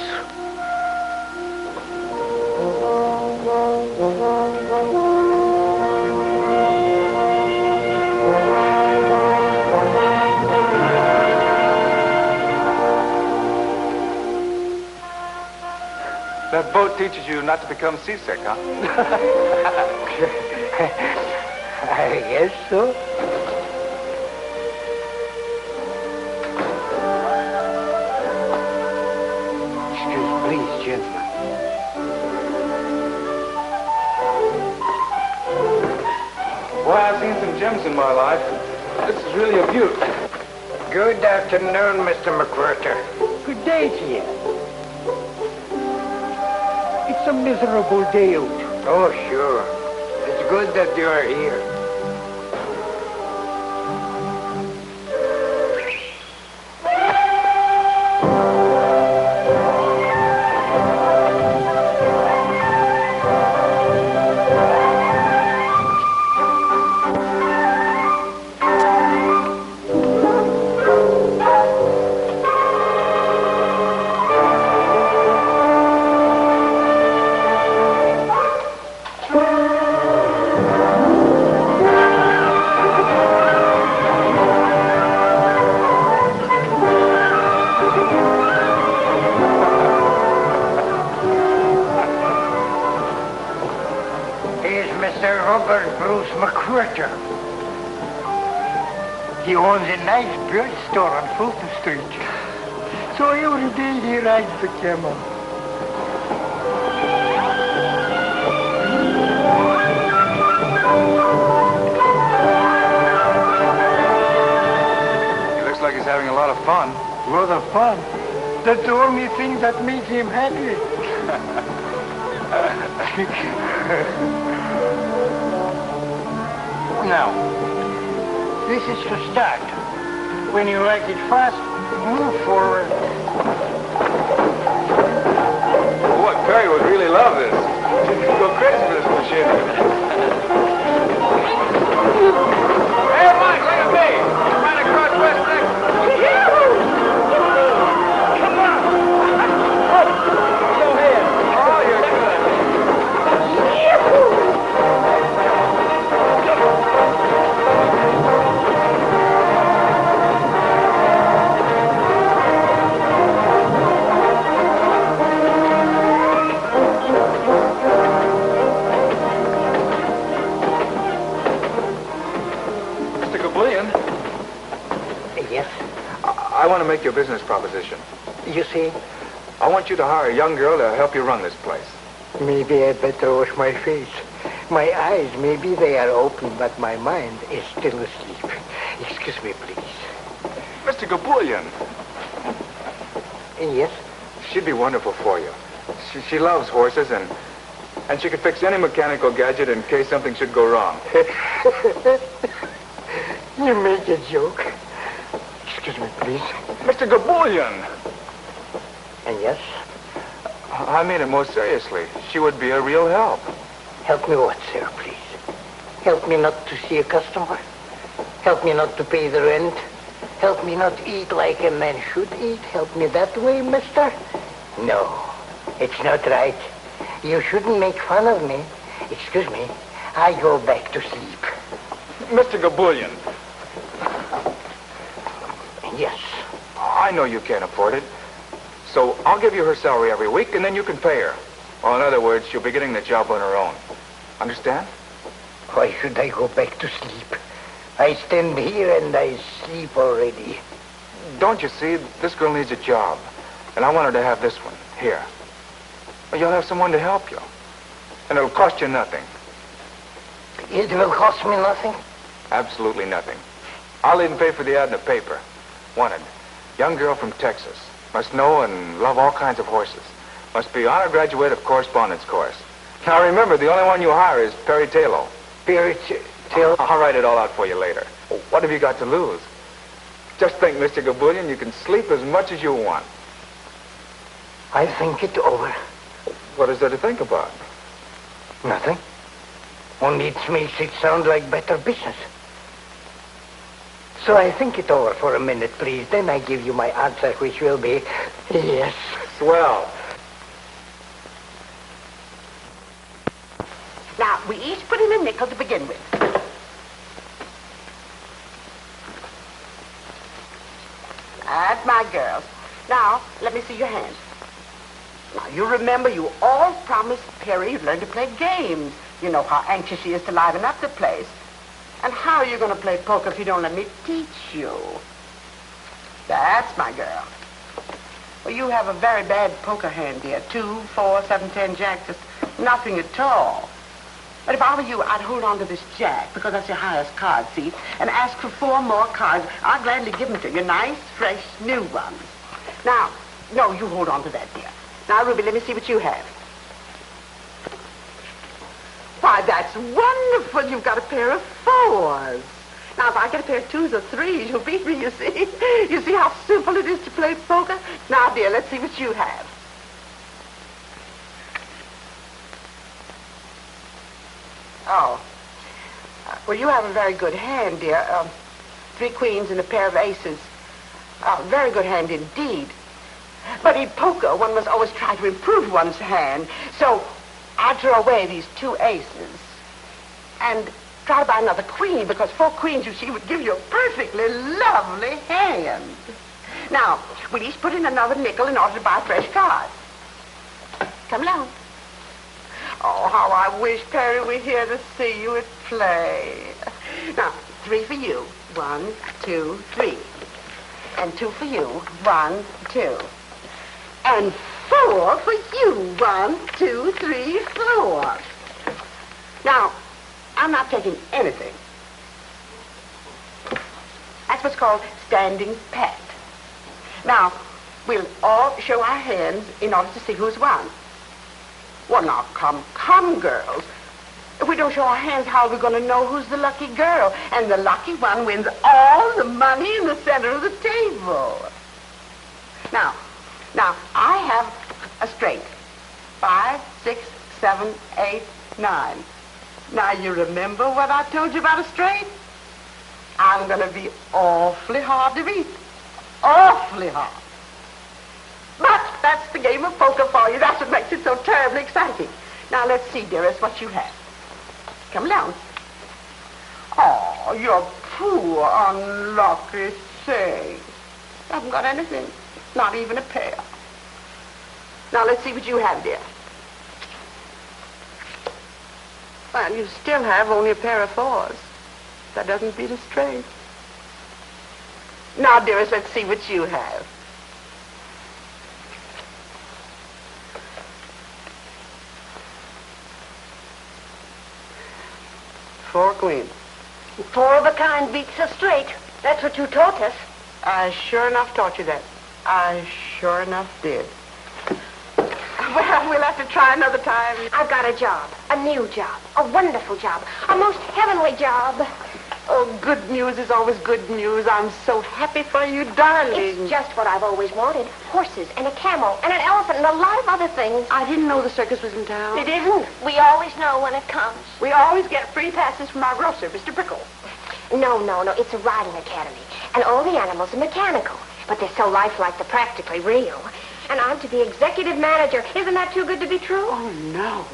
That boat teaches you not to become seasick, huh? I guess so. Please, gentlemen. Boy, I've seen some gems in my life. This is really a beaut. Good afternoon, Mr. McWhirter. Good day to you. It's a miserable day out. Oh, sure. It's good that you are here. He owns a nice bird store on Fulton Street. So every day he rides the camel. He looks like he's having a lot of fun. A lot of fun? That's the only thing that makes him happy. Now, this is to start. When you like it fast, move forward. Boy, Perry would really love this. He'd go crazy for this machine. Hey, Mike, look at me. Right across West Texas. Come on. Go ahead. Oh, you're good. I want to make you a business proposition. You see, I want you to hire a young girl to help you run this place. Maybe I better wash my face. My eyes, maybe they are open, but my mind is still asleep. Excuse me, please. Mr. Gabulian. Yes? She'd be wonderful for you. She loves horses, and she could fix any mechanical gadget in case something should go wrong. You make a joke. Excuse me, please. Mr. Gabulian! And yes? I mean it most seriously. She would be a real help. Help me what, sir, please? Help me not to see a customer? Help me not to pay the rent? Help me not eat like a man should eat? Help me that way, mister? No, it's not right. You shouldn't make fun of me. Excuse me, I go back to sleep. Mr. Gabulian. Yes. I know you can't afford it. So I'll give you her salary every week, and then you can pay her. Or in other words, she'll be getting the job on her own. Understand? Why should I go back to sleep? I stand here and I sleep already. Don't you see, this girl needs a job. And I want her to have this one, here. Well, you'll have someone to help you. And it'll cost you nothing. It will cost me nothing? Absolutely nothing. I'll even pay for the ad in the paper. Wanted. Young girl from Texas. Must know and love all kinds of horses. Must be honor graduate of correspondence course. Now remember, the only one you hire is Perry Taylor. Perry Taylor? I'll write it all out for you later. What have you got to lose? Just think, Mr. Gabulian, you can sleep as much as you want. I think it over. What is there to think about? Nothing. Only it makes it sound like better business. So I think it over for a minute, please. Then I give you my answer, which will be yes. Swell. Now, we each put in a nickel to begin with. That's my girls. Now, let me see your hands. Now, you remember you all promised Perry you'd learn to play games. You know how anxious she is to liven up the place. And how are you going to play poker if you don't let me teach you? That's my girl. Well, you have a very bad poker hand, dear. 2, 4, 7, 10, jack, just nothing at all. But if I were you, I'd hold on to this jack, because that's your highest card, see, and ask for 4 more cards. I'll gladly give them to you, nice, fresh, new ones. Now, no, you hold on to that, dear. Now, Ruby, let me see what you have. Why, that's wonderful. You've got a pair of 4s. Now, if I get a pair of 2s or 3s, you'll beat me, you see. You see how simple it is to play poker? Now, dear, let's see what you have. Oh. Well, you have a very good hand, dear. 3 queens and a pair of aces. Very good hand indeed. But in poker, one must always try to improve one's hand. So I draw away these 2 aces and try to buy another queen, because 4 queens, you see, would give you a perfectly lovely hand. Now, we'll each put in another nickel in order to buy fresh cards. Come along. Oh, how I wish Perry were here to see you at play. Now, 3 for you. 1, 2, 3. And 2 for you. 1, 2. And 4 for you. 1, 2, 3, 4. Now, I'm not taking anything. That's what's called standing pat. Now, we'll all show our hands in order to see who's won. Well, now, come, girls. If we don't show our hands, how are we going to know who's the lucky girl? And the lucky one wins all the money in the center of the table. Now, I have a straight. 5, 6, 7, 8, 9. Now, you remember what I told you about a straight? I'm going to be awfully hard to beat. Awfully hard. But that's the game of poker for you. That's what makes it so terribly exciting. Now, let's see, dearest, what you have. Come along. Oh, you're poor, unlucky thing. I haven't got anything. Not even a pair. Now, let's see what you have, dear. Well, you still have only a pair of 4s. That doesn't beat a straight. Now, dearest, let's see what you have. 4 queens. 4 of a kind beats us straight. That's what you taught us. I sure enough taught you that. I sure enough did. Well, we'll have to try another time. I've got a job, a new job, a wonderful job, a most heavenly job. Oh, good news is always good news. I'm so happy for you, darling. It's just what I've always wanted. Horses and a camel and an elephant and a lot of other things. I didn't know the circus was in town. It isn't. We always know when it comes. We always get free passes from our grocer, Mr. Prickle. No. It's a riding academy. And all the animals are mechanical. But they're so lifelike they're practically real. And I'm to be executive manager. Isn't that too good to be true? Oh, no.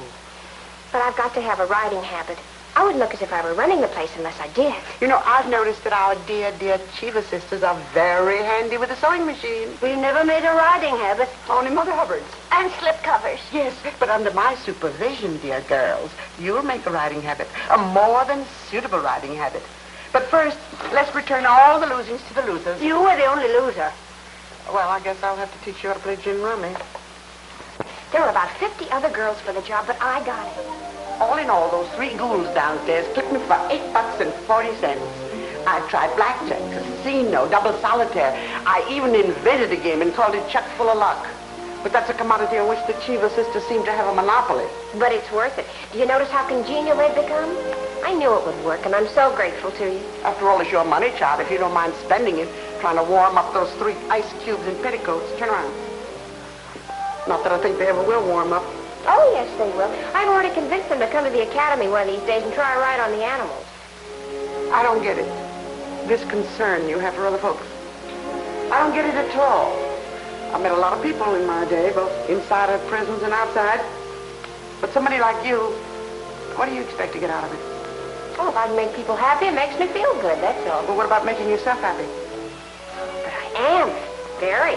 But I've got to have a riding habit. I wouldn't look as if I were running the place unless I did. You know, I've noticed that our dear Cheeva sisters are very handy with a sewing machine. We've never made a riding habit. Only Mother Hubbard's. And slip covers. Yes, but under my supervision, dear girls, you'll make a riding habit, a more than suitable riding habit. But first, let's return all the losings to the losers. You were the only loser. Well, I guess I'll have to teach you how to play gin rummy. There were about 50 other girls for the job, but I got it. All in all, those 3 ghouls downstairs clipped me for $8.40. I tried blackjack, casino, double solitaire. I even invented a game and called it Chuck Full of Luck. But that's a commodity on which the Cheeva sisters seem to have a monopoly. But it's worth it. Do you notice how congenial they've become? I knew it would work, and I'm so grateful to you. After all, it's your money, child, if you don't mind spending it, trying to warm up those 3 ice cubes in petticoats. Turn around. Not that I think they ever will warm up. Oh, yes, they will. I've already convinced them to come to the academy one of these days and try a ride on the animals. I don't get it. This concern you have for other folks. I don't get it at all. I've met a lot of people in my day, both inside of prisons and outside. But somebody like you, what do you expect to get out of it? Oh, if I can make people happy, it makes me feel good, that's all. Well, what about making yourself happy? But I am. Very.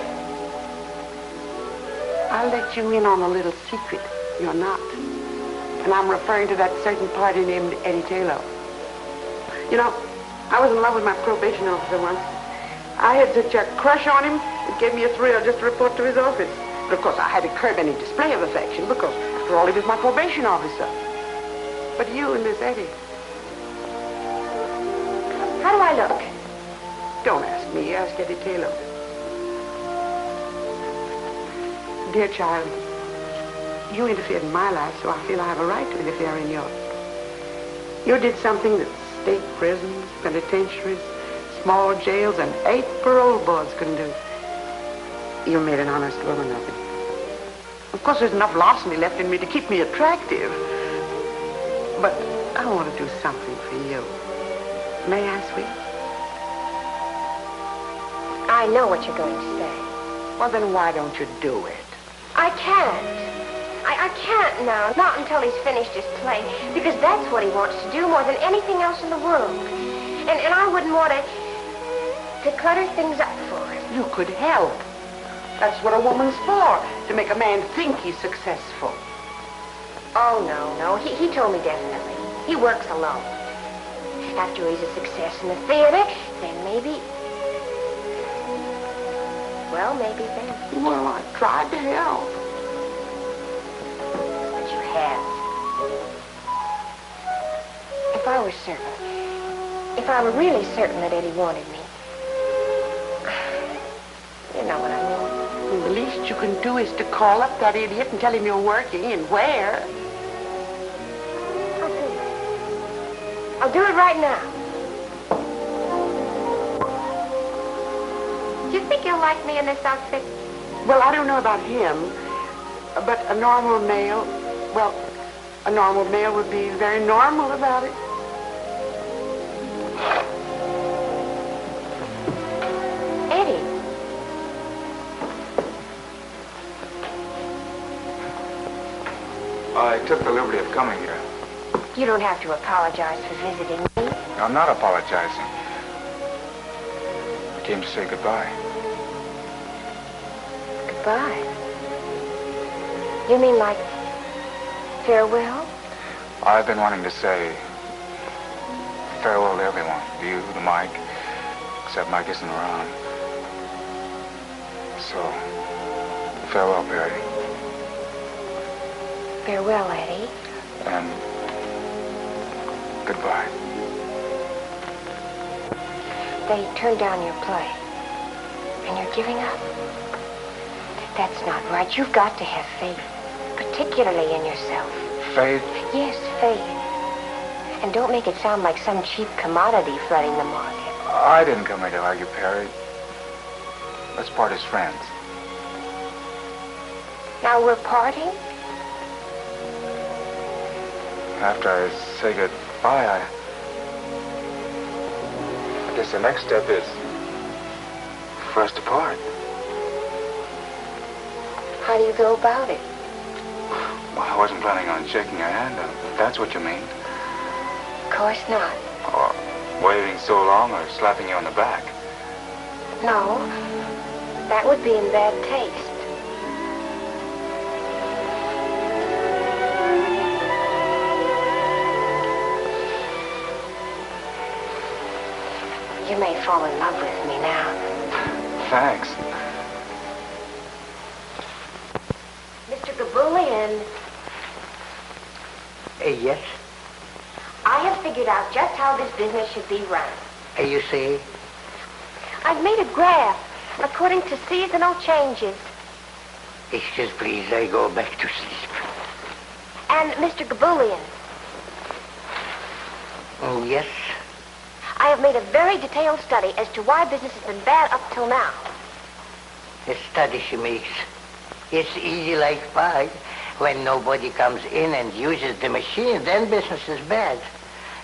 I'll let you in on a little secret. You're not. And I'm referring to that certain party named Eddie Taylor. You know, I was in love with my probation officer once. I had such a crush on him, it gave me a thrill just to report to his office. But of course, I had to curb any display of affection because, after all, he was my probation officer. But you and Miss Eddie. How do I look? Don't ask me, ask Eddie Taylor. Dear child, you interfered in my life, so I feel I have a right to interfere in yours. You did something that state prisons, penitentiaries, small jails, and 8 parole boards couldn't do. You made an honest woman of it. Of course, there's enough larceny left in me to keep me attractive. But I want to do something for you. May I, sweet? I know what you're going to say. Well, then why don't you do it? I can't. I can't now, not until he's finished his play, because that's what he wants to do more than anything else in the world. And I wouldn't want to clutter things up for him. You could help. That's what a woman's for, to make a man think he's successful. Oh, no. He told me definitely. He works alone. After he's a success in the theater, then maybe... Well, maybe then. Well, I tried to help. But you haven't. If I were certain, if I were really certain that Eddie wanted me, you know what I mean. Well, the least you can do is to call up that idiot and tell him you're working and where. I'll do it right now. Do you think he'll like me in this outfit? Well, I don't know about him, but a normal male, well, a normal male would be very normal about it. Eddie. I took the liberty of coming here. You don't have to apologize for visiting me. I'm not apologizing. I came to say goodbye. Goodbye? You mean like farewell? I've been wanting to say farewell to everyone. To you, to Mike, except Mike isn't around. So, farewell, Perry. Farewell, Eddie. And Goodbye. They turned down your play. And you're giving up. That's not right. You've got to have faith. Particularly in yourself. Faith? Yes, faith. And don't make it sound like some cheap commodity flooding the market. I didn't come here to argue, Perry. Let's part as friends. Now we're parting? After I say goodbye, I guess the next step is for us to part. How do you go about it? Well, I wasn't planning on shaking your hand, if that's what you mean. Of course not. Or waiting so long or slapping you on the back. No. That would be in bad taste. You may fall in love with me now. Thanks. Mr. Gabulian. Yes? I have figured out just how this business should be run. You see? I've made a graph according to seasonal changes. Excuse, please, I go back to sleep. And Mr. Gabulian. Oh, yes? I have made a very detailed study as to why business has been bad up till now. The study she makes. It's easy like pie. When nobody comes in and uses the machine, then business is bad.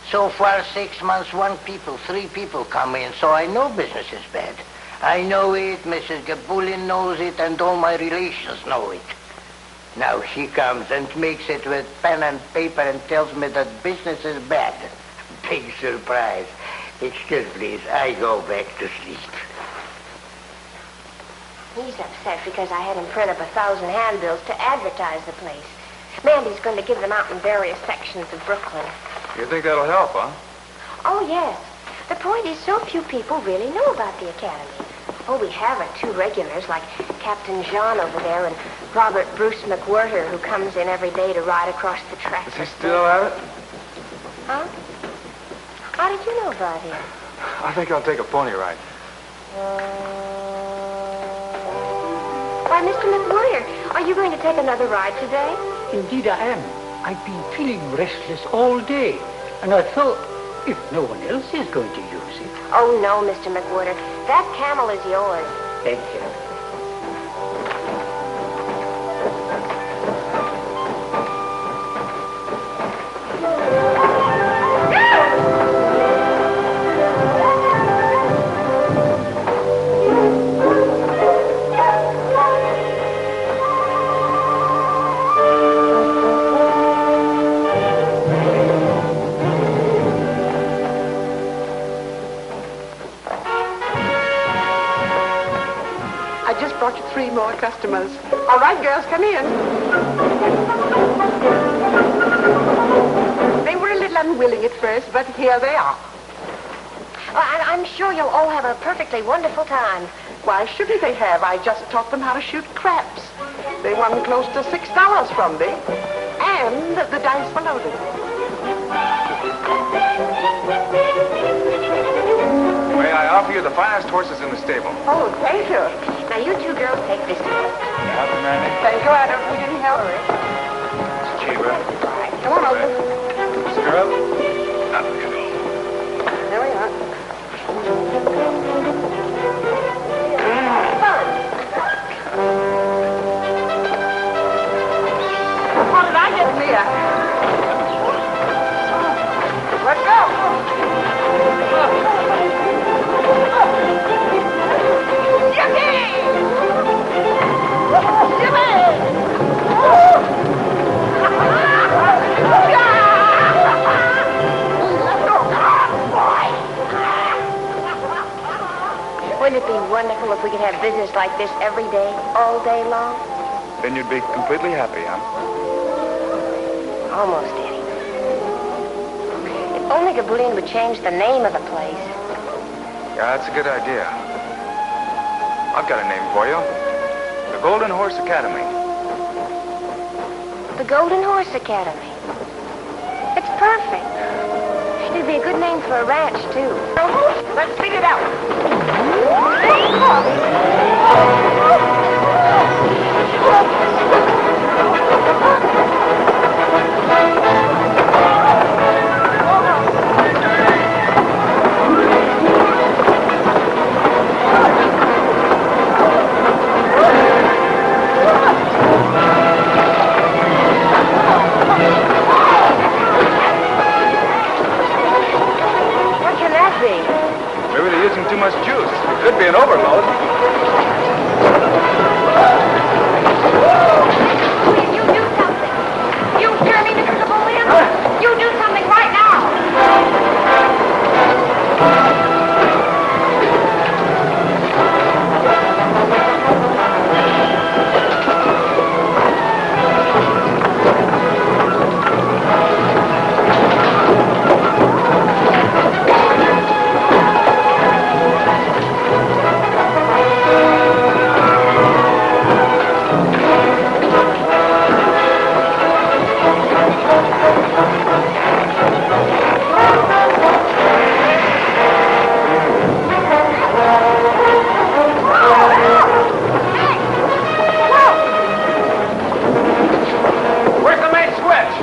So far, 6 months, 3 people come in, so I know business is bad. I know it, Mrs. Gabulin knows it, and all my relations know it. Now she comes and makes it with pen and paper and tells me that business is bad. Big surprise. Excuse, please, I go back to sleep. He's upset because I had him print up 1,000 handbills to advertise the place. Mandy's going to give them out in various sections of Brooklyn. You think that'll help, huh? Oh, yes. The point is so few people really know about the Academy. Oh, we have 2 regulars like Captain Jean over there and Robert Bruce McWhirter, who comes in every day to ride across the track. Is he still at it? Huh? How did you know about him? I think I'll take a pony ride. Why, Mr. McWhirter, are you going to take another ride today? Indeed I am. I've been feeling restless all day, and I thought, if no one else is going to use it... Oh, no, Mr. McWhirter. That camel is yours. Thank you. Brought you 3 more customers. All right, girls, come in. They were a little unwilling at first, but here they are. I'm sure you'll all have a perfectly wonderful time. Why shouldn't they have? I just taught them how to shoot craps. They won close to $6 from me, and the dice were loaded. May I offer you the finest horses in the stable? Oh, thank you. Now, you 2 girls take this one. Happy, Mandy? Thank you, Adam. We didn't help her. Cheaper. Come on over. Stir up. Up you go. There we are. Fun. What did I get, Mia? Let's go. Wouldn't it be wonderful if we could have business like this every day, all day long? Then you'd be completely happy, huh? Almost, Eddie. If only Gabulian would change the name of the place. Yeah, that's a good idea. I've got a name for you. The Golden Horse Academy. The Golden Horse Academy. It's perfect. It'd be a good name for a ranch, too. Let's beat it out. What can that be? Maybe they're using too much juice. It could be an overload. You do something. You hear me, Mr. Napoleon? You do something right now. Where's the main switch?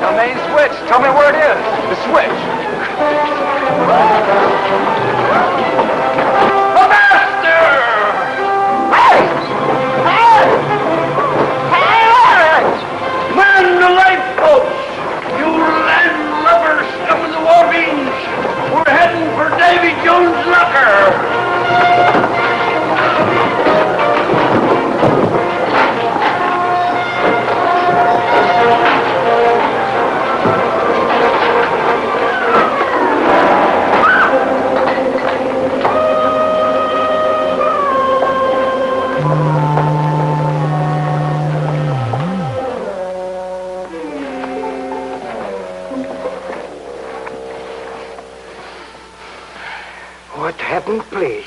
The main switch. Tell me where it is. The switch. The master! Man the lifeboats! You land lubbers scum of the Warbines! We're heading for Davy Jones' locker! What happened, please?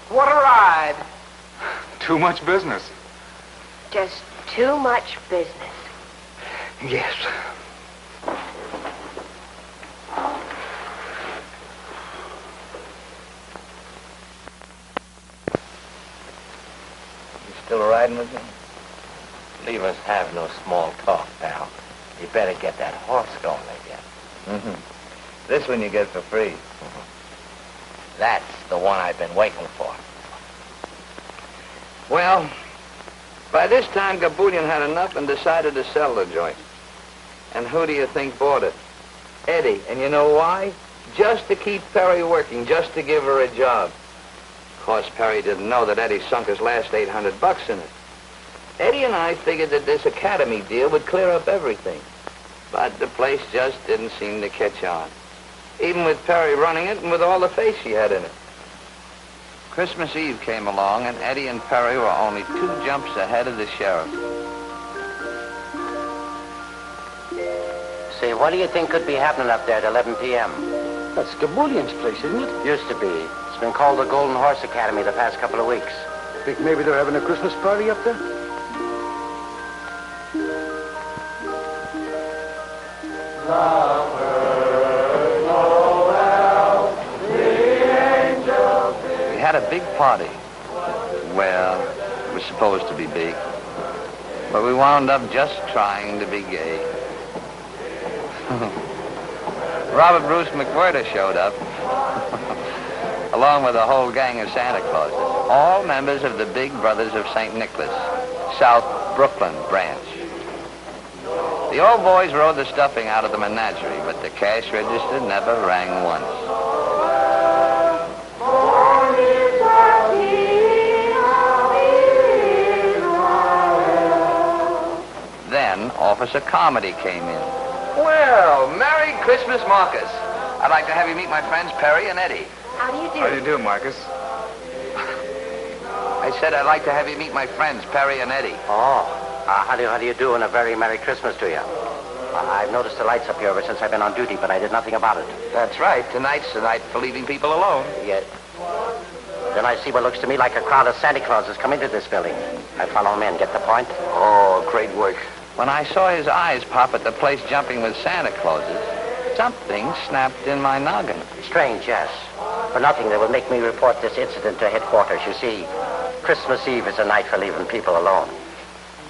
What a ride! Too much business. Just too much business. Yes. You still riding with me? Leave us have no small talk, pal. You better get that horse going again. Mm-hmm. This one you get for free. That's the one I've been waiting for. Well, by this time, Gabulian had enough and decided to sell the joint. And who do you think bought it? Eddie. And you know why? Just to keep Perry working, just to give her a job. Of course, Perry didn't know that Eddie sunk his last $800 in it. Eddie and I figured that this Academy deal would clear up everything. But the place just didn't seem to catch on. Even with Perry running it and with all the faith she had in it. Christmas Eve came along, and Eddie and Perry were only 2 jumps ahead of the sheriff. Say, what do you think could be happening up there at 11 p.m.? That's Gabulian's place, isn't it? Used to be. It's been called the Golden Horse Academy the past couple of weeks. Think maybe they're having a Christmas party up there? We had a big party. Well, it was supposed to be big. But we wound up just trying to be gay. Robert Bruce McWhirter showed up, along with a whole gang of Santa Clauses, all members of the Big Brothers of St. Nicholas, South Brooklyn branch. The old boys rode the stuffing out of the menagerie, but the cash register never rang once. Then Officer Comedy came in. Well, Merry Christmas, Marcus. I'd like to have you meet my friends Perry and Eddie. How do you do? How do you do, Marcus? I said I'd like to have you meet my friends, Perry and Eddie. Oh, how do you do, and a very Merry Christmas to you. I've noticed the lights up here ever since I've been on duty, but I did nothing about it. That's right. Tonight's the night for leaving people alone. Yeah. Then I see what looks to me like a crowd of Santa Clauses come into this building. I follow them in. Get the point? Oh, great work. When I saw his eyes pop at the place jumping with Santa Clauses, something snapped in my noggin. Strange, yes. For nothing, they will make me report this incident to headquarters. You see, Christmas Eve is a night for leaving people alone.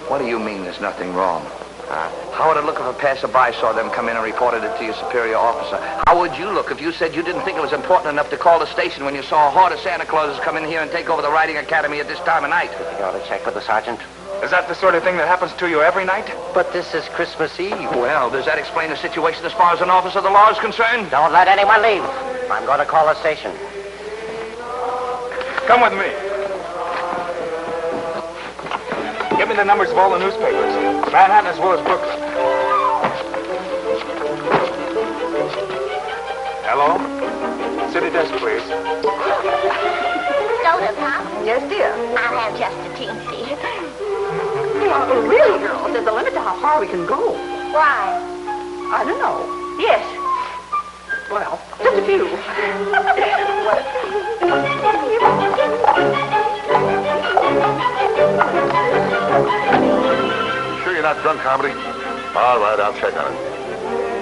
What do you mean there's nothing wrong? How would it look if a passerby saw them come in and reported it to your superior officer? How would you look if you said you didn't think it was important enough to call the station when you saw a horde of Santa Clauses come in here and take over the riding academy at this time of night? You ought to check with the sergeant. Is that the sort of thing that happens to you every night? But this is Christmas Eve. Well, does that explain the situation as far as an officer of the law is concerned? Don't let anyone leave. I'm going to call the station. Come with me. Give me the numbers of all the newspapers. Manhattan as well as Brooklyn. Hello? City desk, please. Sodas, huh? Yes, dear. I'll have just a teensy. Really, girls, there's a limit to how far we can go. Why? I don't know. Yes. Well, just a few. Sure you're not drunk, Comedy? All right, I'll check on it.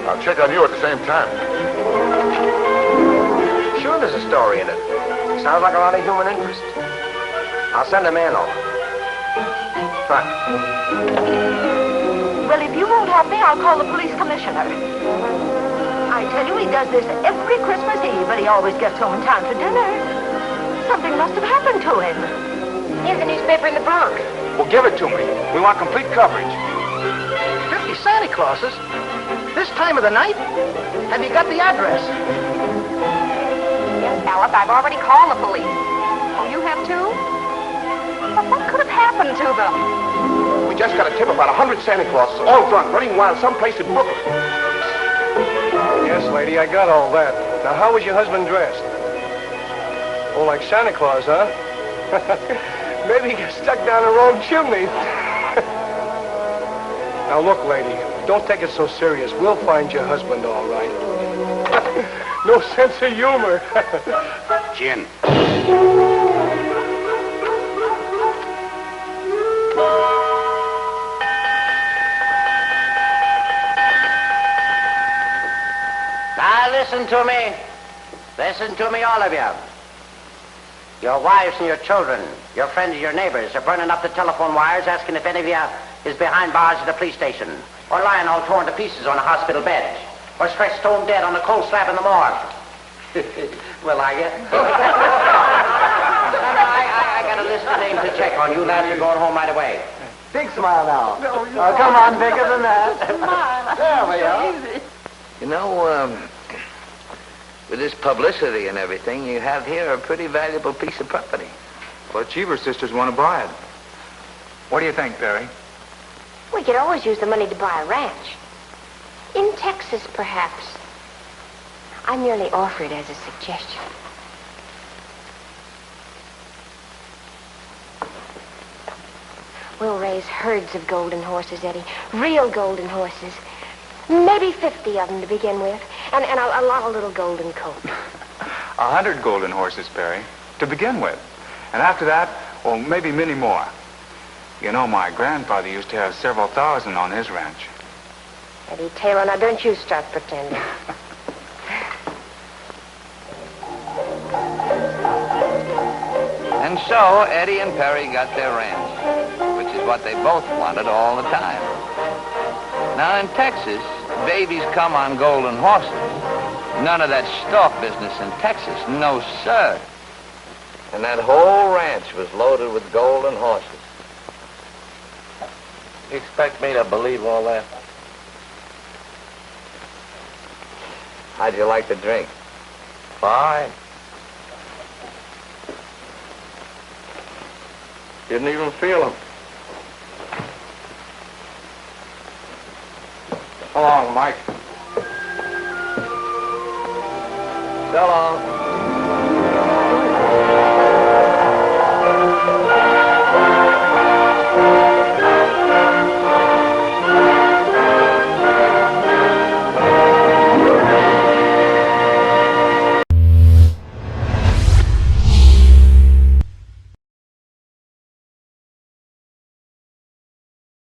I'll check on you at the same time. Sure there's a story in it. Sounds like a lot of human interest. I'll send a man over. Fine. Well, if you won't have me, I'll call the police commissioner. I tell you, he does this every Christmas Eve, but he always gets home in time for dinner. Something must have happened to him. Here's the newspaper in the Bronx. Well, give it to me. We want complete coverage. 50 Santa Clauses? This time of the night? Have you got the address? Yes, Alice, I've already called the police. Oh, you have too? But what could have happened to them? We just got a tip about 100 Santa Clauses, all drunk, running wild someplace in Brooklyn. Yes, lady, I got all that. Now, how was your husband dressed? Oh, like Santa Claus, huh? Maybe he got stuck down the wrong chimney. Now, look, lady, don't take it so serious. We'll find your husband all right. No sense of humor. Gin. Now listen to me. Listen to me, all of you. Your wives and your children, your friends and your neighbors are burning up the telephone wires asking if any of you is behind bars at the police station, or lying all torn to pieces on a hospital bed, or stretched stone dead on a cold slab in the morgue. Well, are you? I got a list of names to check on. You lads are going home right away. Big smile now. Oh, come on, bigger than that. There we are. You know, with this publicity and everything, you have here a pretty valuable piece of property. Well, the Cheever sisters want to buy it. What do you think, Perry? We could always use the money to buy a ranch. In Texas, perhaps. I merely offer it as a suggestion. We'll raise herds of golden horses, Eddie. Real golden horses. Maybe 50 of them to begin with. And a lot of little golden coats. 100 golden horses, Perry, to begin with. And after that, well, maybe many more. You know, my grandfather used to have several thousand on his ranch. Eddie Taylor, now don't you start pretending. And so Eddie and Perry got their ranch, which is what they both wanted all the time. Now in Texas, babies come on golden horses. None of that stalk business in Texas, no sir. And that whole ranch was loaded with golden horses. You expect me to believe all that? How'd you like the drink? Fine. Didn't even feel them. So long, Mike. So long.